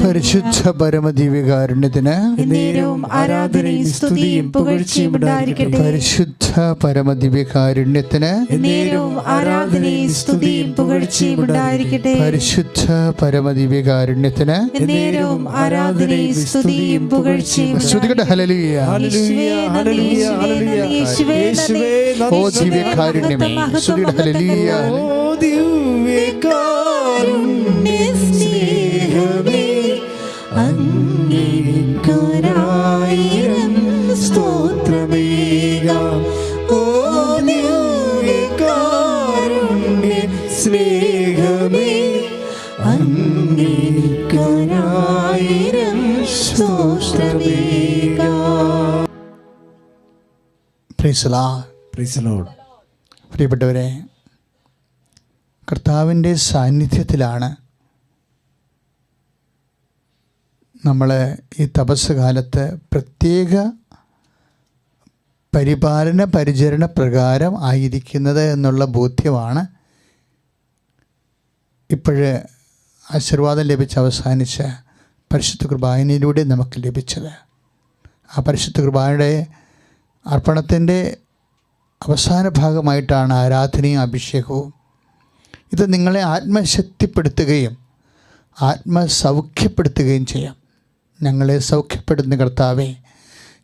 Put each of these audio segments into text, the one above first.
പരിശുദ്ധ പരമദിവ്യകാരുണ്യത്തിന് ആരാധനയും സ്തുതിയും പുകഴ്ചയും ഉണ്ടായിരിക്കട്ടെ. പരിശുദ്ധ പരമദിവ്യകാരുണ്യത്തിന് ആരാധനയും സ്തുതിയും പുകഴ്ചയും ഉണ്ടായിരിക്കട്ടെ. പരിശുദ്ധ പരമദിവ്യകാരുണ്യത്തിന് ആരാധനയും സ്തുതിയും പുകഴ്ചയും. ശ്രുതികട്ടെ ഹല്ലേലൂയ. ഓ ദിവ്യകാരുണ്യമേ ശ്രുതികട്ടെ ഹല്ലേലൂയ. അങ്ങേക്കൊരായിരം സ്തോത്രമേകാം. ഓ ദിവ്യകാരുണ്യ സ്നേഹമേ, അങ്ങേക്കൊരായിരം സ്തോത്രമേകാം. Praise the Lord. പ്രിയപ്പെട്ടവരെ, കർത്താവിൻ്റെ സാന്നിധ്യത്തിലാണ് നമ്മൾ ഈ തപസ് കാലത്ത് പ്രത്യേക പരിചരണ പ്രകാരം ആയിരിക്കുന്നത് എന്നുള്ള ബോധ്യമാണ് ഇപ്പോഴ് ആശീർവാദം ലഭിച്ച് അവസാനിച്ച പരിശുദ്ധ കുർബാനയിലൂടെ നമുക്ക് ലഭിച്ചത്. ആ പരിശുദ്ധ കുർബാനയുടെ അർപ്പണത്തിൻ്റെ അവസാന ഭാഗമായിട്ടാണ് ആരാധനയും അഭിഷേകവും. ഇത് നിങ്ങളെ ആത്മശക്തിപ്പെടുത്തുകയും ആത്മസൗഖ്യപ്പെടുത്തുകയും ചെയ്യാം. ഞങ്ങളെ സൗഖ്യപ്പെടുത്തുന്ന കർത്താവേ,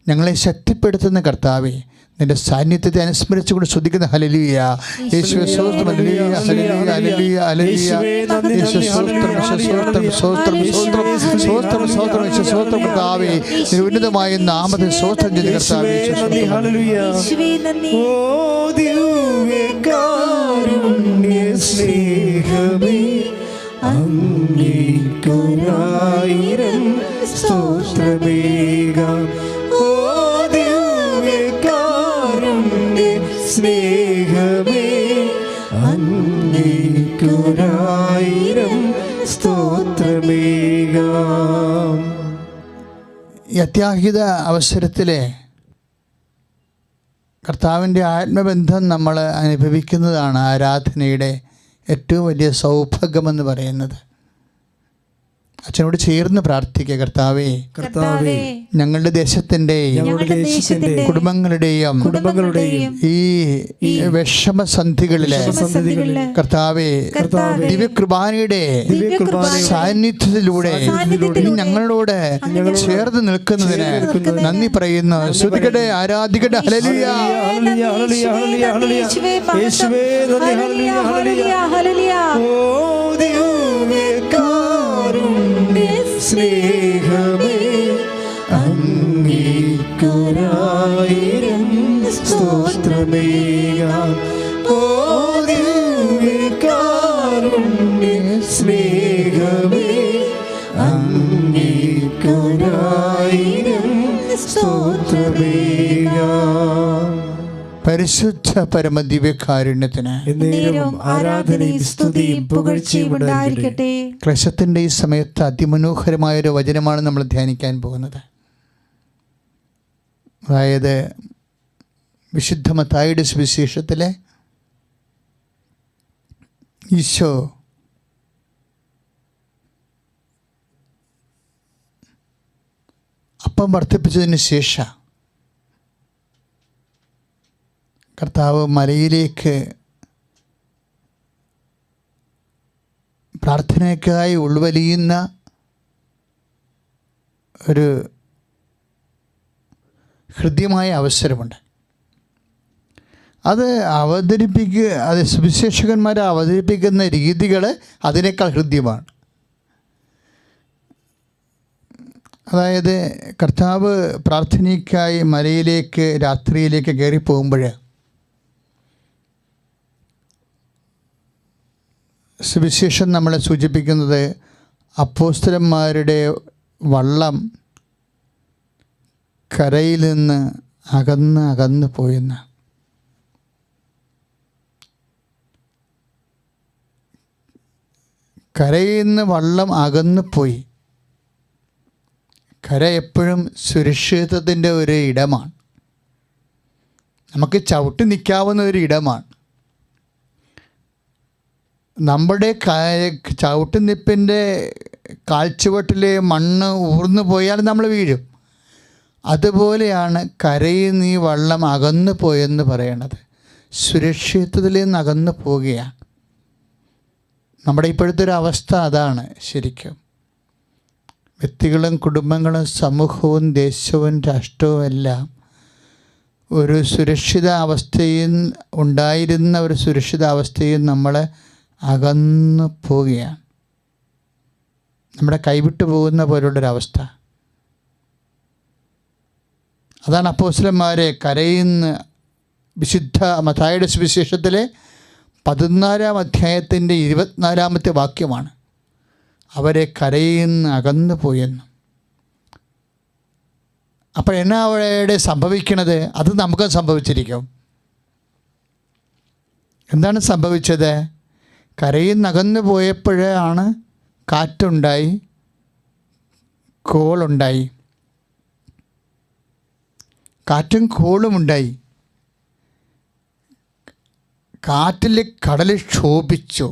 ഞങ്ങളെ ശക്തിപ്പെടുത്തുന്ന കർത്താവേ, നിന്റെ സാന്നിധ്യത്തെ അനുസ്മരിച്ചുകൊണ്ട് ശ്രദ്ധിക്കുന്ന ഹല്ലേലൂയ. യേശുവേ സ്തോത്രം, ഹല്ലേലൂയ, ഹല്ലേലൂയ, ഹല്ലേലൂയ, ഹല്ലേലൂയ. യേശുവേ സ്തോത്രം, സ്തോത്രം, സ്തോത്രം, സ്തോത്രം, സ്തോത്രം, സ്തോത്രം, സ്തോത്രം കർത്താവേ, നിന്റെ ഉന്നതമായ നാമത്തിൽ സ്തോത്രം ചെയ്ത കർത്താവേ. ഹല്ലേലൂയ. ഓ ദിവ്യകാരുണ്യ സ്നേഹമേ, അങ്ങേക്കൊരായിരം സ്തോത്രമേകാം. ഓ ദിവ്യകാരുണ്യ സ്നേഹമേ, അങ്ങേക്കൊരായിരം സ്തോത്രമേകാം. ഈ അത്യാഹിത അവസരത്തിലെ കർത്താവിൻ്റെ ആത്മബന്ധം നമ്മൾ അനുഭവിക്കുന്നതാണ് ആരാധനയുടെ ഏറ്റവും വലിയ സൗഭാഗ്യമെന്ന് പറയുന്നത്. അച്ഛനോട് ചേർന്ന് പ്രാർത്ഥിക്കുക. കർത്താവേ, ഞങ്ങളുടെ ദേശത്തിൻ്റെയും കുടുംബങ്ങളുടെയും ഈ വിഷമസന്ധികളിലെ കർത്താവേ, ദിവ്യകൃപാനയുടെ സാന്നിധ്യത്തിലൂടെ ഞങ്ങളോട് ചേർന്ന് നിൽക്കുന്നതിന് നന്ദി പറയുന്നു. ശ്രുതികട്ടെ, ആരാധിക്കട്ടെ. ഹല്ലേലൂയ. സ്നേഹമേ, അങ്ങേക്കൊരായിരം സ്തോത്രമേകാം. ഓ ദിവ്യകാരുണ്യ സ്നേഹമേ, അങ്ങേക്കൊരായിരം സ്തോത്രമേകാം. പരിശുദ്ധ പരമദിവ്യകാരുണ്യത്തിന് ആരാധനയും സ്തുതിയും പുകഴ്ചയും ഉണ്ടായിരിക്കട്ടെ. ക്ലേശത്തിൻ്റെ ഈ സമയത്ത് അതിമനോഹരമായൊരു വചനമാണ് നമ്മൾ ധ്യാനിക്കാൻ പോകുന്നത്. അതായത് വിശുദ്ധ മത്തായിയുടെ സുവിശേഷത്തിലെ ഈശോ അപ്പം വർദ്ധിപ്പിച്ചതിന് ശേഷം കർത്താവ് മലയിലേക്ക് പ്രാർത്ഥനയ്ക്കായി ഉൾവലിയുന്ന ഒരു ഹൃദ്യമായ അവസരമുണ്ട്. അത് സുവിശേഷകന്മാരെ അവതരിപ്പിക്കുന്ന രീതികൾ അതിനേക്കാൾ ഹൃദ്യമാണ്. അതായത് കർത്താവ് പ്രാർത്ഥനയ്ക്കായി മലയിലേക്ക് രാത്രിയിലേക്ക് കയറിപ്പോകുമ്പോൾ സുവിശേഷം നമ്മളെ സൂചിപ്പിക്കുന്നത് അപ്പോസ്തലന്മാരുടെ വള്ളം കരയിൽ നിന്ന് അകന്ന് പോയെന്ന്. കരയിൽ നിന്ന് വള്ളം അകന്നു പോയി. കര എപ്പോഴും സുരക്ഷിതത്വത്തിൻ്റെ ഒരു ഇടമാണ്. നമുക്ക് ചവിട്ടി നിൽക്കാവുന്ന ഒരു ഇടമാണ്. നമ്മുടെ ചവിട്ടി നിൽപ്പിൻ്റെ കാൽച്ചുവട്ടിൽ മണ്ണ് ഊർന്നു പോയാൽ നമ്മൾ വീഴും. അതുപോലെയാണ് കരയിൽ നിന്ന് ഈ വള്ളം അകന്നു പോയെന്ന് പറയണത്. സുരക്ഷിതത്വത്തിൽ നിന്ന് അകന്നു പോവുകയാണ്. നമ്മുടെ ഇപ്പോഴത്തെ ഒരു അവസ്ഥ അതാണ്. ശരിക്കും വ്യക്തികളും കുടുംബങ്ങളും സമൂഹവും ദേശവും രാഷ്ട്രവും എല്ലാം ഒരു സുരക്ഷിത അവസ്ഥയിൽ ഉണ്ടായിരുന്ന ഒരു സുരക്ഷിത അവസ്ഥയിൽ നമ്മൾ അകന്നു പോവുകയാണ്. നമ്മുടെ കൈവിട്ടു പോകുന്ന പോലുള്ളൊരവസ്ഥ. അതാണ് അപ്പോസ്തലന്മാരെ കരയിൽ നിന്ന് വിശുദ്ധ മത്തായിയുടെ സുവിശേഷത്തിലെ 14-ാം അധ്യായത്തിൻ്റെ 24-ാമത്തെ വാക്യമാണ്. അവരെ കരയിൽ നിന്ന് അകന്നു പോയെന്ന്. അപ്പോൾ എന്നാ അവിടെ സംഭവിക്കണത്? അത് നമുക്ക് സംഭവിച്ചിരിക്കും. എന്താണ് സംഭവിച്ചത്? കരയിൽ നിന്ന് അകന്നു പോയപ്പോഴാണ് കാറ്റുണ്ടായി, കോളുണ്ടായി, കാറ്റും കോളും ഉണ്ടായി. കാറ്റിൽ കടൽ ക്ഷോഭിച്ചു.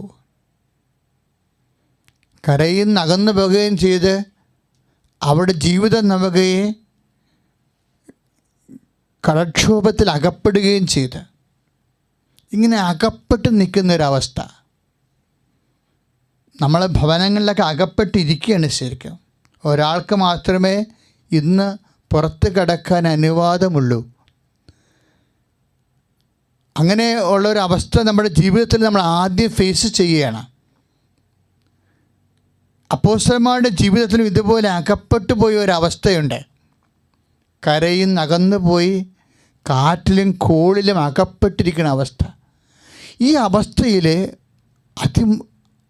കരയിൽ നിന്ന് അകന്നു പോകുകയും ചെയ്ത് അവിടെ ജീവിതം നവകയെ കടക്ഷോഭത്തിൽ അകപ്പെടുകയും ചെയ്ത് ഇങ്ങനെ അകപ്പെട്ട് നിൽക്കുന്നൊരവസ്ഥ. നമ്മളെ ഭവനങ്ങളിലൊക്കെ അകപ്പെട്ടിരിക്കുകയാണ് ശരിക്കും. ഒരാൾക്ക് മാത്രമേ ഇന്ന് പുറത്ത് കിടക്കാൻ അനുവാദമുള്ളൂ. അങ്ങനെ ഉള്ളൊരവസ്ഥ നമ്മുടെ ജീവിതത്തിൽ നമ്മൾ ആദ്യം ഫേസ് ചെയ്യുകയാണ്. അപ്പോസ്തലന്മാരുടെ ജീവിതത്തിലും ഇതുപോലെ അകപ്പെട്ടു പോയ ഒരവസ്ഥയുണ്ട്. കരയിൽ നിന്ന് അകന്നു പോയി കാറ്റിലും കോളിലും അകപ്പെട്ടിരിക്കുന്ന അവസ്ഥ. ഈ അവസ്ഥയിൽ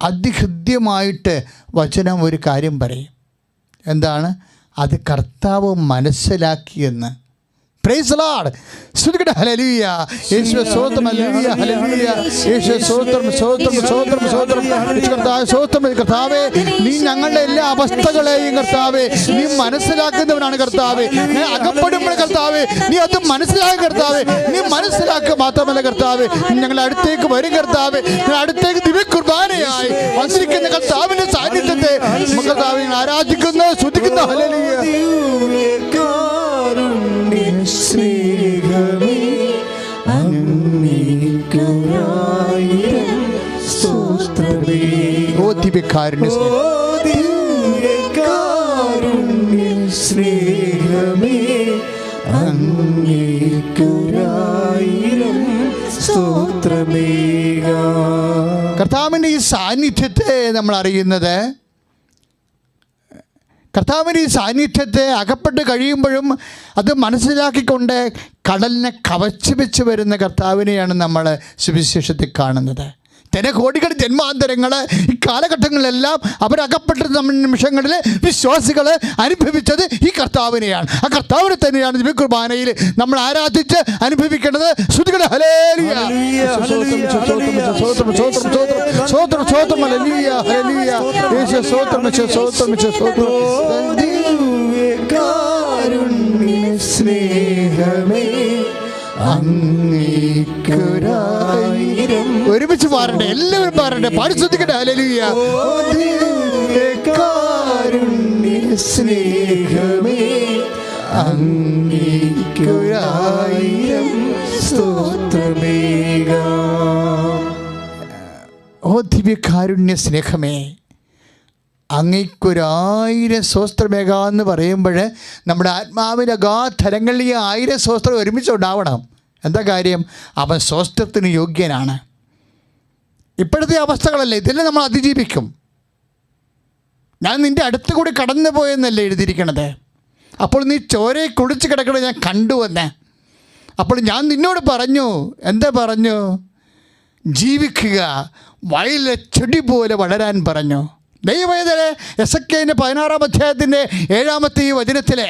അതിഹൃദ്യമായിട്ട് വചനം ഒരു കാര്യം പറയും. എന്താണ്? അത് കർത്താവ് മനസ്സിലാക്കിയെന്ന്. Praise the Lord. സ്തുതിക്കട്ടെ. ഹല്ലേലൂയ. യേശുവേ സ്തോത്രം. ഹല്ലേലൂയ. ഹല്ലേലൂയ. യേശുവേ സ്തോത്രം. സ്തോത്രം. സ്തോത്രം. സ്തോത്രം. കർത്താവേ സ്തോത്രം. കർത്താവേ, നീ ഞങ്ങളുടെ എല്ലാ അവസ്ഥകളെയും കർത്താവേ നീ മനസ്സിലാക്കുന്നവനാണ് കർത്താവേ. അകപ്പെടുമ്പോൾ കർത്താവേ നീ അത് മനസ്സിലാക്കും കർത്താവേ. നീ മനസ്സിലാക്കുക മാത്രമല്ല കർത്താവേ, ഞങ്ങളുടെ അടുത്തേക്ക് വരും കർത്താവേ. അടുത്തേക്ക് ദിവ്യകുർബാനയായി വന്നിരിക്കുന്ന കർത്താവിന്റെ സാന്നിധ്യത്തെ കർത്താവേ ആരാധിക്കുന്നു, സ്തുതിക്കുന്നു. ഹല്ലേലൂയ. സ്നേഹമേ അങ്ങേയ്ക്കായിരം സ്തോത്രമേ. ഓ ദിവ്യകാരുണ്യ സ്നേഹമേ അങ്ങേയ്ക്കായിരം സ്തോത്രമേ. കർത്താവിൻ്റെ ഈ സാന്നിധ്യത്തെ നമ്മൾ അറിയുന്നത്, കർത്താവിൻ്റെ ഈ സാന്നിധ്യത്തെ അകപ്പെട്ട് കഴിയുമ്പോഴും അത് മനസ്സിലാക്കിക്കൊണ്ട് കടലിനെ കവച്ച് വെച്ച് വരുന്ന കർത്താവിനെയാണ് നമ്മൾ സുവിശേഷത്തിൽ കാണുന്നത്. ജനകോടികൾ ജന്മാന്തരങ്ങൾ ഈ കാലഘട്ടങ്ങളിലെല്ലാം അവരകപ്പെട്ട നിമിഷങ്ങളിൽ വിശ്വാസികൾ അനുഭവിച്ചത് ഈ കർത്താവിനെയാണ്. ആ കർത്താവിനെ തന്നെയാണ് ദിവ്യകുർബാനയിൽ നമ്മൾ ആരാധിച്ച് അനുഭവിക്കേണ്ടത്. സ്തുതിക്കട്ടെ. ഹല്ലേലൂയ. സ്നേഹമേ അങ്ങേയ്ക്കായിരം. ഒരുമിച്ച് പാടണ്ടേ? എല്ലാവരും പാടണ്ടേ? പാടി ശ്രദ്ധിക്കട്ടെ. ഹല്ലേലൂയ. സ്നേഹമേ അങ്ങേയ്ക്കായിരം സ്തോത്രമേ. ഓ ദിവ്യകാരുണ്യ സ്നേഹമേ, അങ്ങേക്കൊരായിരം സ്വസ്ത്രമേക എന്ന് പറയുമ്പോൾ നമ്മുടെ ആത്മാവിൻ്റെ അഗാധരങ്ങളിൽ ഈ 1000 സ്വസ്ത്രം ഒരുമിച്ച് ഉണ്ടാവണം. എന്താ കാര്യം? അവൻ സ്വസ്ത്രത്തിന് യോഗ്യനാണ്. ഇപ്പോഴത്തെ അവസ്ഥകളല്ലേ, ഇതിനെ നമ്മൾ അതിജീവിക്കും. ഞാൻ നിൻ്റെ അടുത്ത് കൂടി കടന്നു പോയെന്നല്ലേ എഴുതിയിരിക്കണത്. അപ്പോൾ നീ ചോരയെ കുടിച്ച് കിടക്കണത് ഞാൻ കണ്ടുവെന്ന്. അപ്പോൾ ഞാൻ നിന്നോട് പറഞ്ഞു, എന്താ പറഞ്ഞു? ജീവിക്കുക, വയലിലെ ചെടി പോലെ വളരാൻ പറഞ്ഞു. ദൈവവേദനെ എസെക്കിയേലിന്റെ 16-ാം അധ്യായത്തിൻ്റെ 7-ാമത്തെ ഈ വചനത്തിലെ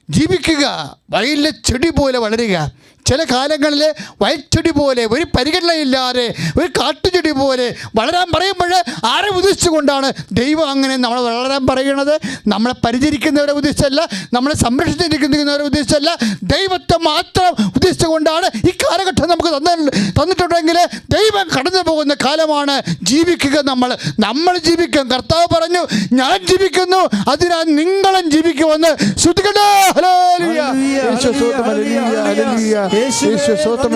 ജീവിക്കുക, വയലിലെ ചെടി പോലെ വളരുക. ചില ചില കാലങ്ങളിൽ വയറ്റടി പോലെ ഒരു പരിഗണനയില്ലാതെ ഒരു കാട്ടുചെടി പോലെ വളരാൻ പറയുമ്പോൾ ആരെ ഉദ്ദേശിച്ചുകൊണ്ടാണ് ദൈവം അങ്ങനെ നമ്മളെ വളരാൻ പറയുന്നത്? നമ്മളെ പരിചരിക്കുന്നവരെ ഉദ്ദേശിച്ചല്ല, നമ്മളെ സംരക്ഷിച്ചിരിക്കുന്നവരെ ഉദ്ദേശിച്ചല്ല, ദൈവത്തെ മാത്രം ഉദ്ദേശിച്ചുകൊണ്ടാണ് ഈ കാലഘട്ടം നമുക്ക് തന്നിട്ടുണ്ടെങ്കിൽ ദൈവം കടന്നു പോകുന്ന കാലമാണ്. ജീവിക്കുക, നമ്മൾ ജീവിക്കും. കർത്താവ് പറഞ്ഞു, ഞാൻ ജീവിക്കുന്നു, അതിനാൽ നിങ്ങളും ജീവിക്കുമെന്ന്. ശ്രുതികട്ടെ. ഹല്ലേലൂയ. യേശുസ്തോത്രം, ഹല്ലേലൂയ, ഹല്ലേലൂയ. യേശുസ്തോത്രം, സ്തോത്രം,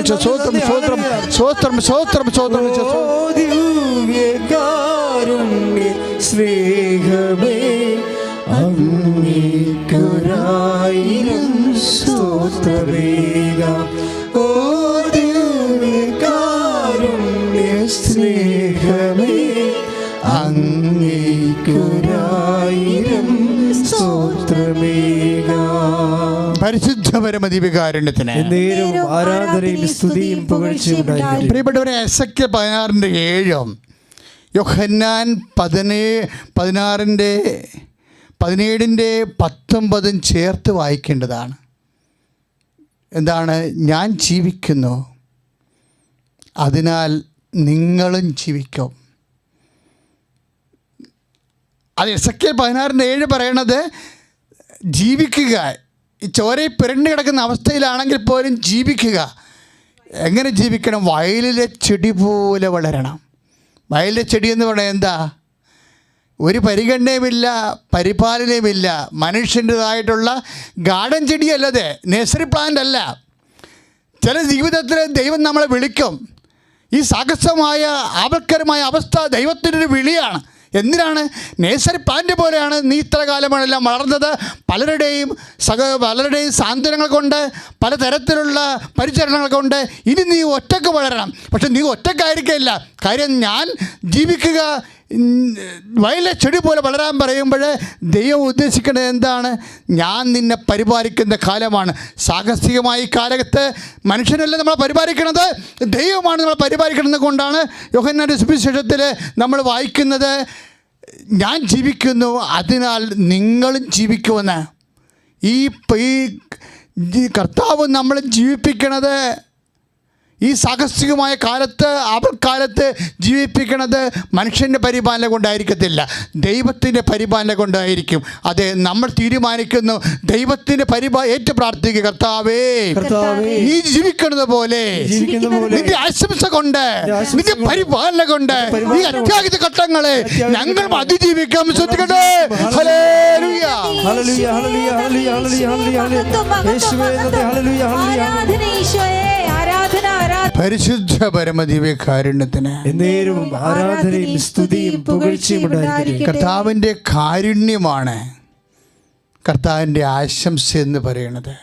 സ്തോത്രം, സ്തോത്രം, സ്തോത്രം, സ്തോത്രം. ദിവ്യകാരുണ്യ സ്നേഹമേ, അങ്ങേക്കൊരായിരം സ്തോത്രമേകാം. ഓ ദിവ്യകാരുണ്യ സ്നേഹമേ, അങ്ങേക്കൊരായിരം സ്തോത്രമേകാം. പരിശുദ്ധ പരമദിവ്യകാരുണ്യത്തിന് ആരാധനയും സ്തുതിയും പുകഴ്ചയും ഉണ്ടായിരിക്കട്ടെ. പ്രിയപ്പെട്ടവരെ, എസെക്കിയേൽ 16:7 യോഹന്നാൻ 17:19 ചേർത്ത് വായിക്കേണ്ടതാണ്. എന്താണ്? ഞാൻ ജീവിക്കുന്നു, അതിനാൽ നിങ്ങളും ജീവിക്കും. അത് എസെക്കിയേൽ 16:7 പറയണത് ജീവിക്കുക. ഈ ചോരയിൽ പുരണ്ട് കിടക്കുന്ന അവസ്ഥയിലാണെങ്കിൽ പോലും ജീവിക്കുക. എങ്ങനെ ജീവിക്കണം? വയലിലെ ചെടി പോലെ വളരണം. വയലിലെ ചെടി എന്ന് പറയുന്നത് എന്താ? ഒരു പരിഗണനയുമില്ല, പരിപാലനയുമില്ല. മനുഷ്യൻ്റെതായിട്ടുള്ള ഗാർഡൻ ചെടിയല്ലത്, നഴ്സറി പ്ലാന്റ് അല്ല. ചില ജീവിതത്തിൽ ദൈവം നമ്മളെ വിളിക്കും. ഈ സാഹസമായ ആപൽക്കരമായ അവസ്ഥ ദൈവത്തിൻ്റെ ഒരു വിളിയാണ്. എന്തിനാണ്? നേഴ്സറി പ്ലാന്റ് പോലെയാണ് നീ ഇത്ര കാലമാണെല്ലാം വളർന്നത്. പലരുടെയും സാന്ത്വനങ്ങൾ കൊണ്ട്, പലതരത്തിലുള്ള പരിചരണങ്ങൾ കൊണ്ട്. ഇനി നീ ഒറ്റയ്ക്ക് വളരണം. പക്ഷെ നീ ഒറ്റയ്ക്കായിരിക്കില്ല. കാര്യം ഞാൻ ജീവിക്കുക, വയലിലെ ചെടി പോലെ വളരാൻ പറയുമ്പോൾ ദൈവം ഉദ്ദേശിക്കുന്നത് എന്താണ്? ഞാൻ നിന്നെ പരിപാലിക്കുന്ന കാലമാണ്. സാഹസികമായി കാലത്ത് മനുഷ്യനല്ല നമ്മളെ പരിപാലിക്കുന്നത്, ദൈവമാണ് നമ്മളെ പരിപാലിക്കുന്നത്. കൊണ്ടാണ് യോഹന്നാന്റെ സുവിശേഷത്തിൽ നമ്മൾ വായിക്കുന്നത്, ഞാൻ ജീവിക്കുന്നു, അതിനാൽ നിങ്ങളും ജീവിക്കുമെന്ന്. ഈ കർത്താവ് നമ്മളെ ജീവിപ്പിക്കണത് ഈ സാഹസികമായ കാലത്ത്, ആപൽക്കാലത്ത് ജീവിപ്പിക്കണത് മനുഷ്യൻ്റെ പരിപാലന കൊണ്ടായിരിക്കത്തില്ല, ദൈവത്തിൻ്റെ പരിപാലന കൊണ്ടായിരിക്കും. അതെ, നമ്മൾ തീരുമാനിക്കുന്നു ദൈവത്തിൻ്റെ ഏറ്റു പ്രാർത്ഥിക്കുക. കർത്താവേ, നീ ജീവിക്കുന്നത് പോലെ നിന്റെ ആശംസ കൊണ്ട്, നിന്റെ പരിപാലന കൊണ്ട് ഈ അത്യാഹിത ഘട്ടങ്ങളെ ഞങ്ങൾ അതിജീവിക്കാം. ശ്രദ്ധിക്കട്ടെ. ഹല്ലേലൂയ, ഹല്ലേലൂയ, ഹല്ലേലൂയ, ഹല്ലേലൂയ, യേശുവേ നന്ദി. Hallelujah, hallelujah. പരിശുദ്ധ പരമദിവ്യകാരുണ്യത്തിന് എന്നേരവും ആരാധനയും സ്തുതിയും പുകഴ്ചയും ഉണ്ടായിരിക്കട്ടെ. കർത്താവിൻ്റെ കാരുണ്യമാണ് കർത്താവിൻ്റെ ആശംസ എന്ന് പറയുന്നത്.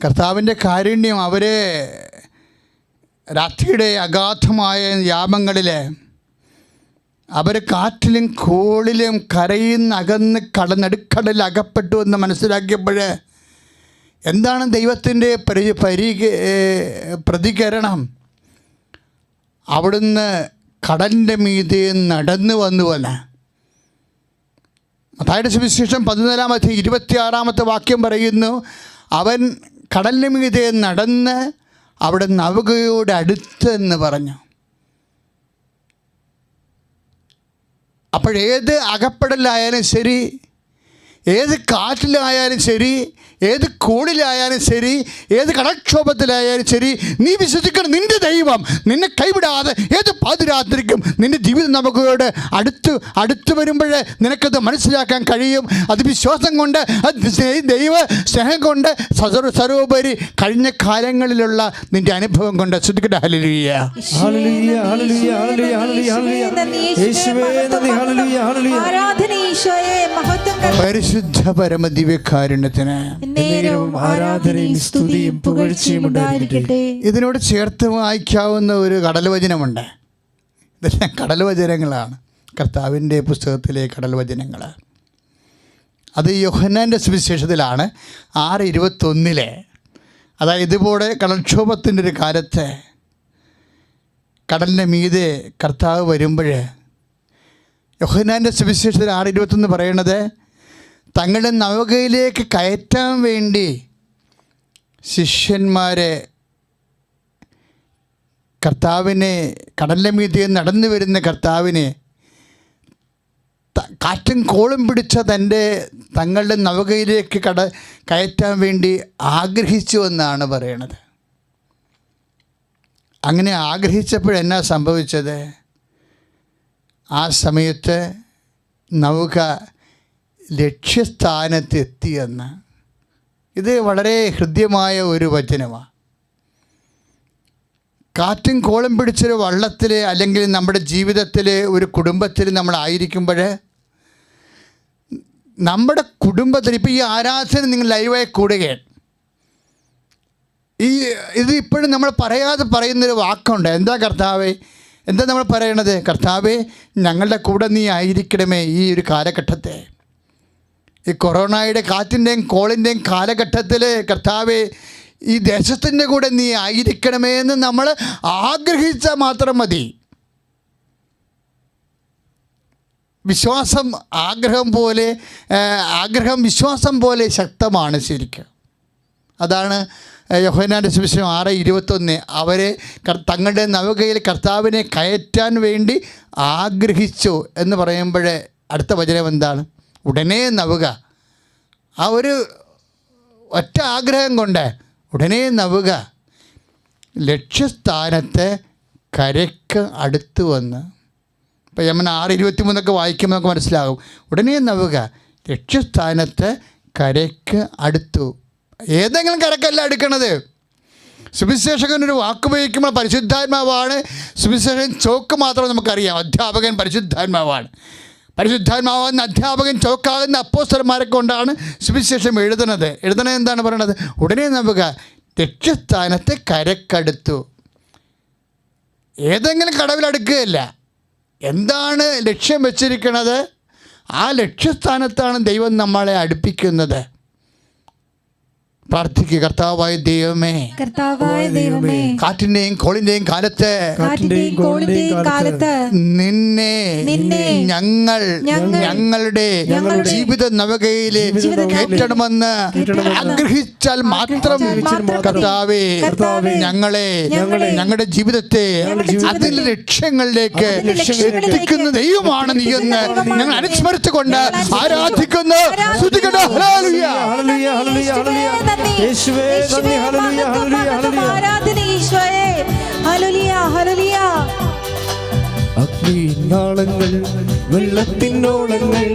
കർത്താവിൻ്റെ കാരുണ്യം അവരെ രാത്രിയുടെ അഗാധമായ യാമങ്ങളിൽ അവർ കാറ്റിലും കോളിലും കരയിന്ന് അകന്ന് നടുക്കടലിൽ അകപ്പെട്ടു എന്ന് മനസ്സിലാക്കിയപ്പോൾ എന്താണ് ദൈവത്തിൻ്റെ പ്രതികരണം? അവിടുന്ന് കടലിൻ്റെ മീതെ നടന്നു വന്നുവെന്ന്. മത്തായിയുടെ സുവിശേഷം 14:26 വാക്യം പറയുന്നു, അവൻ കടലിൻ്റെ മീതെ നടന്ന് അവിടെ നൗകയോട് അടുത്തെന്ന് പറഞ്ഞു. അപ്പോഴേത് അകപ്പെടലായാലും ശരി, ഏത് കാറ്റിലായാലും ശരി, ഏത് കോളിലായാലും ശരി, ഏത് കടക്ഷോഭത്തിലായാലും ശരി, നീ വിശ്വസിക്കണം, നിൻ്റെ ദൈവം നിന്നെ കൈവിടാതെ ഏത് പാതിരാത്രിക്കും നിൻ്റെ ജീവിതം നമുക്കോട് അടുത്ത് വരുമ്പോൾ നിനക്കത് മനസ്സിലാക്കാൻ കഴിയും. അത് വിശ്വാസം കൊണ്ട്, ദൈവ സ്നേഹം കൊണ്ട്, സർവോപരി കഴിഞ്ഞ കാലങ്ങളിലുള്ള നിൻ്റെ അനുഭവം കൊണ്ട്. ശ്രദ്ധിക്കട്ടെ. ഹല്ലേലൂയ, ഹല്ലേലൂയ, ഹല്ലേലൂയ, ഹല്ലേലൂയ, പരിശുദ്ധ പരമദിവ്യകാരുണ്യത്തിന് ആരാധനയും സ്തുതിയും പുകഴ്ചയും ഉണ്ടായിരിക്കട്ടെ. ഇതിനോട് ചേർത്ത് വായിക്കാവുന്ന ഒരു കടൽ വചനമുണ്ട്. ഇതെല്ലാം കടൽ വചനങ്ങളാണ്, കർത്താവിൻ്റെ പുസ്തകത്തിലെ കടൽ വചനങ്ങൾ. അത് യോഹന്നാൻ്റെ സുവിശേഷത്തിലാണ് 6:21. അതായത് ഇതുപോലെ കടൽക്ഷോഭത്തിൻ്റെ ഒരു കാലത്ത് കടലിൻ്റെ മീതെ കർത്താവ് വരുമ്പോൾ യോഹന്നാൻ്റെ സുവിശേഷത്തിൽ 6:21 പറയണത്, തങ്ങളുടെ നൗകയിലേക്ക് കയറ്റാൻ വേണ്ടി ശിഷ്യന്മാരെ കർത്താവിനെ കടലിൻ്റെ മീതെ നടന്നു വരുന്ന കർത്താവിനെ കാറ്റും കോളും പിടിച്ച തങ്ങളുടെ നൗകയിലേക്ക് കയറ്റാൻ വേണ്ടി ആഗ്രഹിച്ചു എന്നാണ് പറയണത്. അങ്ങനെ ആഗ്രഹിച്ചപ്പോഴെന്നാ സംഭവിച്ചത്? ആ സമയത്ത് നൗക ലക്ഷ്യസ്ഥാനത്തെത്തിയെന്ന്. ഇത് വളരെ ഹൃദ്യമായ ഒരു വചനമാണ്. കാറ്റും കോളും പിടിച്ചൊരു വള്ളത്തിൽ അല്ലെങ്കിൽ നമ്മുടെ ജീവിതത്തിൽ ഒരു കുടുംബത്തിൽ നമ്മളായിരിക്കുമ്പോൾ നമ്മുടെ കുടുംബത്തിൽ ഇപ്പോൾ ഈ ആരാധന നിങ്ങൾ ലൈവായി കൂടുകയാണ്. ഇത് ഇപ്പോഴും നമ്മൾ പറയാതെ പറയുന്നൊരു വാക്കുണ്ട്. എന്താ കർത്താവേ? എന്താ നമ്മൾ പറയണത്? കർത്താവേ, ഞങ്ങളുടെ കൂടെ നീ ആയിരിക്കണമേ ഈ ഒരു കാലഘട്ടത്തെ, ഈ കൊറോണയുടെ കാറ്റിൻ്റെയും കോളിൻ്റെയും കാലഘട്ടത്തിൽ കർത്താവേ, ഈ ദേശത്തിൻ്റെ കൂടെ നീ ആയിരിക്കണമേ എന്ന് നമ്മൾ ആഗ്രഹിച്ചാൽ മാത്രം മതി. വിശ്വാസം ആഗ്രഹം വിശ്വാസം പോലെ ശക്തമാണ് ശരിക്കും. അതാണ് യോഹന്നാൻ്റെ സുവിശേഷം 6:21. അവരെ തങ്ങളുടെ നൗകയിൽ കർത്താവിനെ കയറ്റാൻ വേണ്ടി ആഗ്രഹിച്ചു എന്ന് പറയുമ്പോൾ അടുത്ത വചനം എന്താണ്? ഉടനെ നൗക, ആ ഒരു ഒറ്റ ആഗ്രഹം കൊണ്ട് ഉടനെ നൗക ലക്ഷ്യസ്ഥാനത്ത് കരയ്ക്ക് അടുത്ത് വന്ന്. ഇപ്പോൾ നമ്മൾ 6:23 വായിക്കുമ്പോൾ നമുക്ക് മനസ്സിലാകും. ഉടനെ നൗക ലക്ഷ്യസ്ഥാനത്ത് കരയ്ക്ക് അടുത്തു. ഏതെങ്കിലും കരക്കല്ല അടുക്കണത്. സുവിശേഷകനൊരു വാക്ക് ഉപയോഗിക്കുമ്പോൾ പരിശുദ്ധാത്മാവാണ്. സുവിശേഷൻ ചോക്ക് മാത്രം നമുക്കറിയാം. അധ്യാപകൻ പരിശുദ്ധാത്മാവാണ്. പരിശുദ്ധാത്മാവെന്ന അധ്യാപകൻ ചോക്കാകുന്ന അപ്പോസ്തലന്മാരെ കൊണ്ടാണ് സുവിശേഷം എഴുതുന്നത് എന്താണ് പറയണത്? ഉടനെ നമുക്ക് ലക്ഷ്യസ്ഥാനത്തെ കരക്കടുത്തു. ഏതെങ്കിലും കടവിലടുക്കുകയല്ല. എന്താണ് ലക്ഷ്യം വെച്ചിരിക്കുന്നത്? ആ ലക്ഷ്യസ്ഥാനത്താണ് ദൈവം നമ്മളെ അടുപ്പിക്കുന്നത്. പ്രാർത്ഥിക്കുക. കർത്താവായ ദൈവമേ, കാറ്റിന്റെയും കോളിന്റെയും കാലത്ത് നിന്നെ ഞങ്ങളുടെ ജീവിത നവകയില് കേറ്റണമെന്ന് ആഗ്രഹിച്ചാൽ മാത്രം കർത്താവേ, ഞങ്ങളെ ഞങ്ങളുടെ ജീവിതത്തെ അതിന്റെ ലക്ഷ്യങ്ങളിലേക്ക് എത്തിക്കുന്ന ദൈവമാണ് നീ എന്ന് ഞങ്ങൾ അനുസ്മരിച്ചുകൊണ്ട് ആരാധിക്കുന്നു. യേശുവേ നന്ദി. ഹല്ലേലൂയ ഹല്ലേലൂയ ഹല്ലേലൂയ. ആരാധന ഈശോയേ. Hallelujah hallelujah. അഗ്നിനാളങ്ങൾ വെള്ളത്തിനോളങ്ങൾ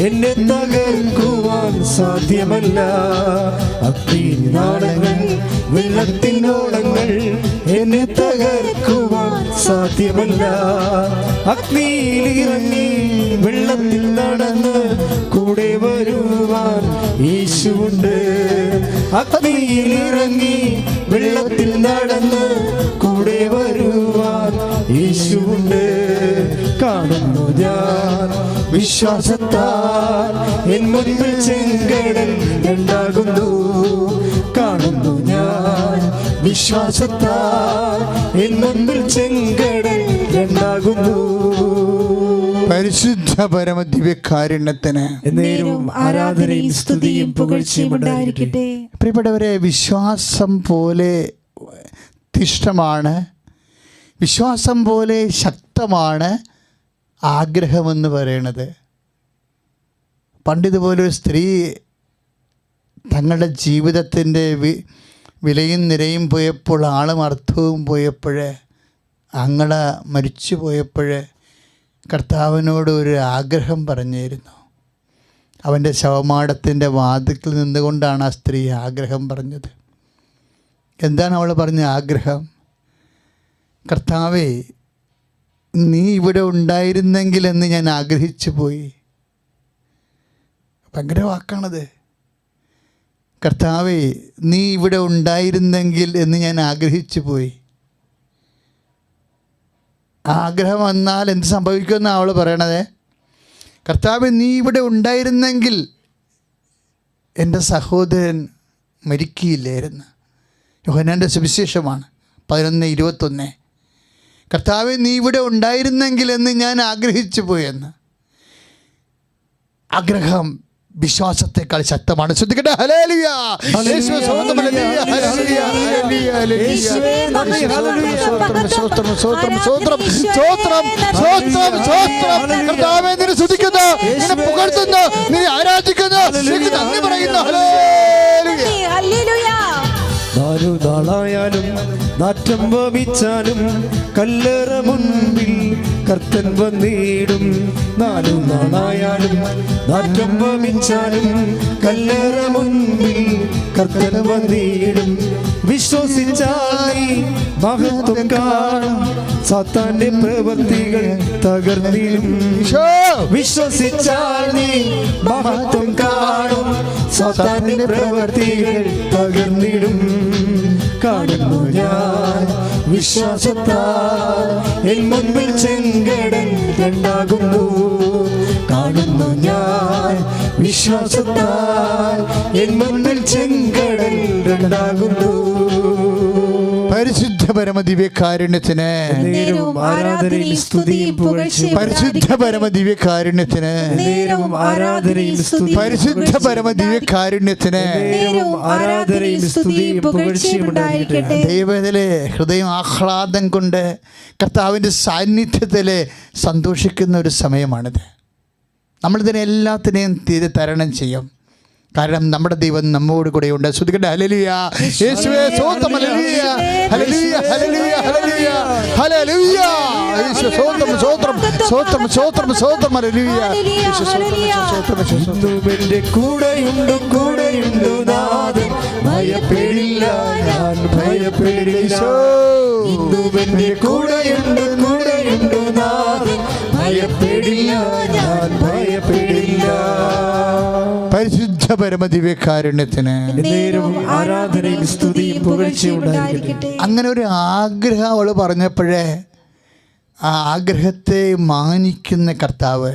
എന്നെ തകർക്കുവാൻ സാധ്യമല്ല. അഗ്നിനാളങ്ങൾ വെള്ളത്തിനോളങ്ങൾ എന്നെ തകർക്കുവാൻ സാധ്യമല്ല. അഗ്നിയിലിറങ്ങി വെള്ളത്തിൽ നടന്ന് കൂടെ വരുവാൻ യേശുവുണ്ട്. അഗ്നിയിലിറങ്ങി വെള്ളത്തിൽ നടന്ന് കൂടെ വരുവാൻ യേശുവുണ്ട്. കാണുന്നു ഞാൻ വിശ്വാസത്താൽ എൻ മുൻപിൽ ചെങ്കടൽ ഉണ്ടാകുന്നു. കാണുന്നു ഞാൻ വിശ്വാസത്താൽ എൻ മുൻപിൽ ചെങ്കടൽ ഉണ്ടാകുന്നു. പരിശുദ്ധ പരമ ദിവ്യകാരുണ്യത്തിന് എന്നേരവും ആരാധനയും സ്തുതിയും പുകഴ്ചയും ഉണ്ടായിരിക്കട്ടെ. പ്രിയപ്പെട്ടവരെ, വിശ്വാസം പോലെ തിഷ്ടമാണ്, വിശ്വാസം പോലെ ശക്തമാണ് ആഗ്രഹമെന്ന് പറയണത്. പണ്ടിതുപോലൊരു സ്ത്രീ തങ്ങളുടെ ജീവിതത്തിൻ്റെ വിലയും നിരയും പോയപ്പോൾ, ആളും അർത്ഥവും പോയപ്പോൾ, അങ്ങള മരിച്ചു പോയപ്പോൾ കർത്താവിനോട് ഒരു ആഗ്രഹം പറഞ്ഞിരുന്നു. അവൻ്റെ ശവമാടത്തിൻ്റെ വാതിൽക്കൽ നിന്നുകൊണ്ടാണ് ആ സ്ത്രീ ആഗ്രഹം പറഞ്ഞത്. എന്താണ് അവൾ പറഞ്ഞ ആഗ്രഹം? കർത്താവേ, നീ ഇവിടെ ഉണ്ടായിരുന്നെങ്കിൽ എന്ന് ഞാൻ ആഗ്രഹിച്ചു പോയി. ഭയങ്കര വാക്കാണത്. കർത്താവേ, നീ ഇവിടെ ഉണ്ടായിരുന്നെങ്കിൽ എന്ന് ഞാൻ ആഗ്രഹിച്ചു പോയി. ആഗ്രഹം വന്നാൽ എന്ത് സംഭവിക്കുമെന്നാണ് അവൾ പറയണത്? കർത്താവേ, നീ ഇവിടെ ഉണ്ടായിരുന്നെങ്കിൽ എൻ്റെ സഹോദരൻ മരിക്കില്ലായിരുന്നു. യോഹന്നാൻ്റെ സുവിശേഷമാണ് 11:21. കർത്താവേ, നീ ഇവിടെ ഉണ്ടായിരുന്നെങ്കിൽ എന്ന് ഞാൻ ആഗ്രഹിച്ചു പോയെന്ന്. ആഗ്രഹം വിശ്വാസത്തെക്കാൾ ശക്തമാണ്. ശ്രദ്ധിക്കട്ടെ. ഹല്ലേലൂയ. യേശുവേ സ്തോത്രം. ഹല്ലേലൂയ. ഹല്ലേലൂയ. ഹല്ലേലൂയ. ഹല്ലേലൂയ. സ്തോത്രം സ്തോത്രം സ്തോത്രം സ്തോത്രം സ്തോത്രം സ്തോത്രം സ്തോത്രം. കർത്താവേ നിന്നെ സ്തുതിക്കുന്നു, നിന്നെ പുകഴ്ത്തുന്നു, നിന്നെ ആരാധിക്കുന്നു, നിനക്ക് നന്ദി പറയുന്നു. ഹല്ലേലൂയ. ഹല്ലേലൂയ. നാളായാലും നാറ്റം വമിച്ചാലും കല്ലറ മുൻപിൽ കർത്തൻ വന്നിടും. നാളായാലും നാറ്റം വമിച്ചാലും കല്ലറ മുൻപിൽ കർത്തൻ വന്നിടും. വിശ്വസിച്ചാൽ നീ മഹത്വം കാണും, സാത്താന്റെ പ്രവൃത്തികൾ തകർന്നിടും. വിശ്വസിച്ചാൽ നീ മഹത്വം കാണും, സാത്താന്റെ പ്രവൃത്തികൾ തകർന്നിടും. കാണുന്നു ഞാൻ വിശ്വാസത്താൽ എൻ മുൻപിൽ ചെങ്കടൽ രണ്ടാകുന്നു. കാണുന്നു ഞാൻ വിശ്വാസത്താൽ എൻ മുൻപിൽ ചെങ്കടൽ രണ്ടാകുന്നു. പരിശുദ്ധ പരമദിവ്യകാരുണ്യത്തിന്, ആരാധനയും സ്തുതിയും പുകഴ്ചയും പരിശുദ്ധ പരമദിവ്യകാരുണ്യത്തിന്, ആരാധനയും സ്തുതിയും പരിശുദ്ധ പരമദിവ്യകാരുണ്യത്തിന് ആരാധനയും സ്തുതിയും പുകഴ്ചയും ഉണ്ടായിരിക്കട്ടെ. ദൈവത്തിലെ ഹൃദയം ആഹ്ലാദം കൊണ്ട് കർത്താവിൻ്റെ സാന്നിധ്യത്തിൽ സന്തോഷിക്കുന്ന ഒരു സമയമാണിത്. നമ്മളിതിനെ എല്ലാത്തിനെയും തീരെ തരണം ചെയ്യും. കാരണം നമ്മുടെ ദൈവം നമ്മോട് കൂടെയുണ്ട്. ശ്രുതിക്കട്ടെ. ഹല്ലേലൂയ. യേശുവേ സ്തോത്രം. ഹല്ലേലൂയ. ഹല്ലേലൂയ. ഹല്ലേലൂയ. ഹല്ലേലൂയ. ഹല്ലേലൂയ. യേശുവേ സ്തോത്രം സ്തോത്രം സ്തോത്രം സ്തോത്രം സ്തോത്രം. ഹല്ലേലൂയ. യേശുവേ സ്തോത്രം സ്തോത്രം. എന്റെ കൂടെയുണ്ട് നാഥൻ, ഭയപ്പെടില്ല ഞാൻ ഭയപ്പെടില്ല. എന്റെ കൂടെയുണ്ട് നാഥൻ, ഭയപ്പെടില്ല ഞാൻ ഭയപ്പെടില്ല. പരിശുദ്ധ പരമദിവ്യകാരുണ്യത്തിന് ആരാധനയും സ്തുതിയും പുകഴ്ചയും ഉണ്ടായിരിക്കട്ടെ. അങ്ങനെ ഒരു ആഗ്രഹം അവൾ പറഞ്ഞപ്പോഴേ ആ ആഗ്രഹത്തെ മാനിക്കുന്ന കർത്താവ്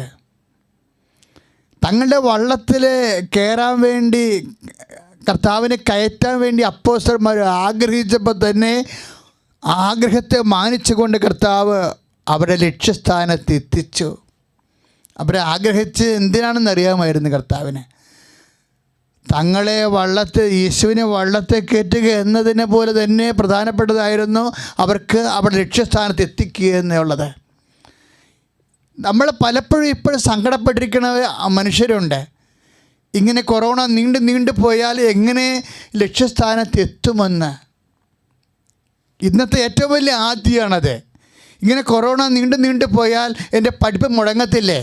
തങ്ങളുടെ വള്ളത്തിൽ കയറാൻ വേണ്ടി, കർത്താവിനെ കയറ്റാൻ വേണ്ടി അപ്പോസ്തലന്മാർ ആഗ്രഹിച്ചപ്പോൾ തന്നെ ആഗ്രഹത്തെ മാനിച്ചുകൊണ്ട് കർത്താവ് അവരുടെ ലക്ഷ്യസ്ഥാനത്ത് എത്തിച്ചു. അവരെ ആഗ്രഹിച്ച് എന്തിനാണെന്ന് അറിയാമായിരുന്നു കർത്താവിന്. തങ്ങളെ യേശുവിനെ വള്ളത്തെ കയറ്റുക എന്നതിനെ പോലെ തന്നെ പ്രധാനപ്പെട്ടതായിരുന്നു അവർക്ക് അവരുടെ ലക്ഷ്യസ്ഥാനത്ത് എത്തിക്കുക എന്നുള്ളത്. നമ്മൾ പലപ്പോഴും ഇപ്പോഴും സങ്കടപ്പെട്ടിരിക്കുന്ന മനുഷ്യരുണ്ട്. ഇങ്ങനെ കൊറോണ നീണ്ടു പോയാൽ എങ്ങനെ ലക്ഷ്യസ്ഥാനത്ത് എത്തുമെന്ന്. ഇന്നത്തെ ഏറ്റവും വലിയ ആദ്യമാണത്. ഇങ്ങനെ കൊറോണ നീണ്ടു പോയാൽ എൻ്റെ പഠിപ്പ് മുടങ്ങത്തില്ലേ,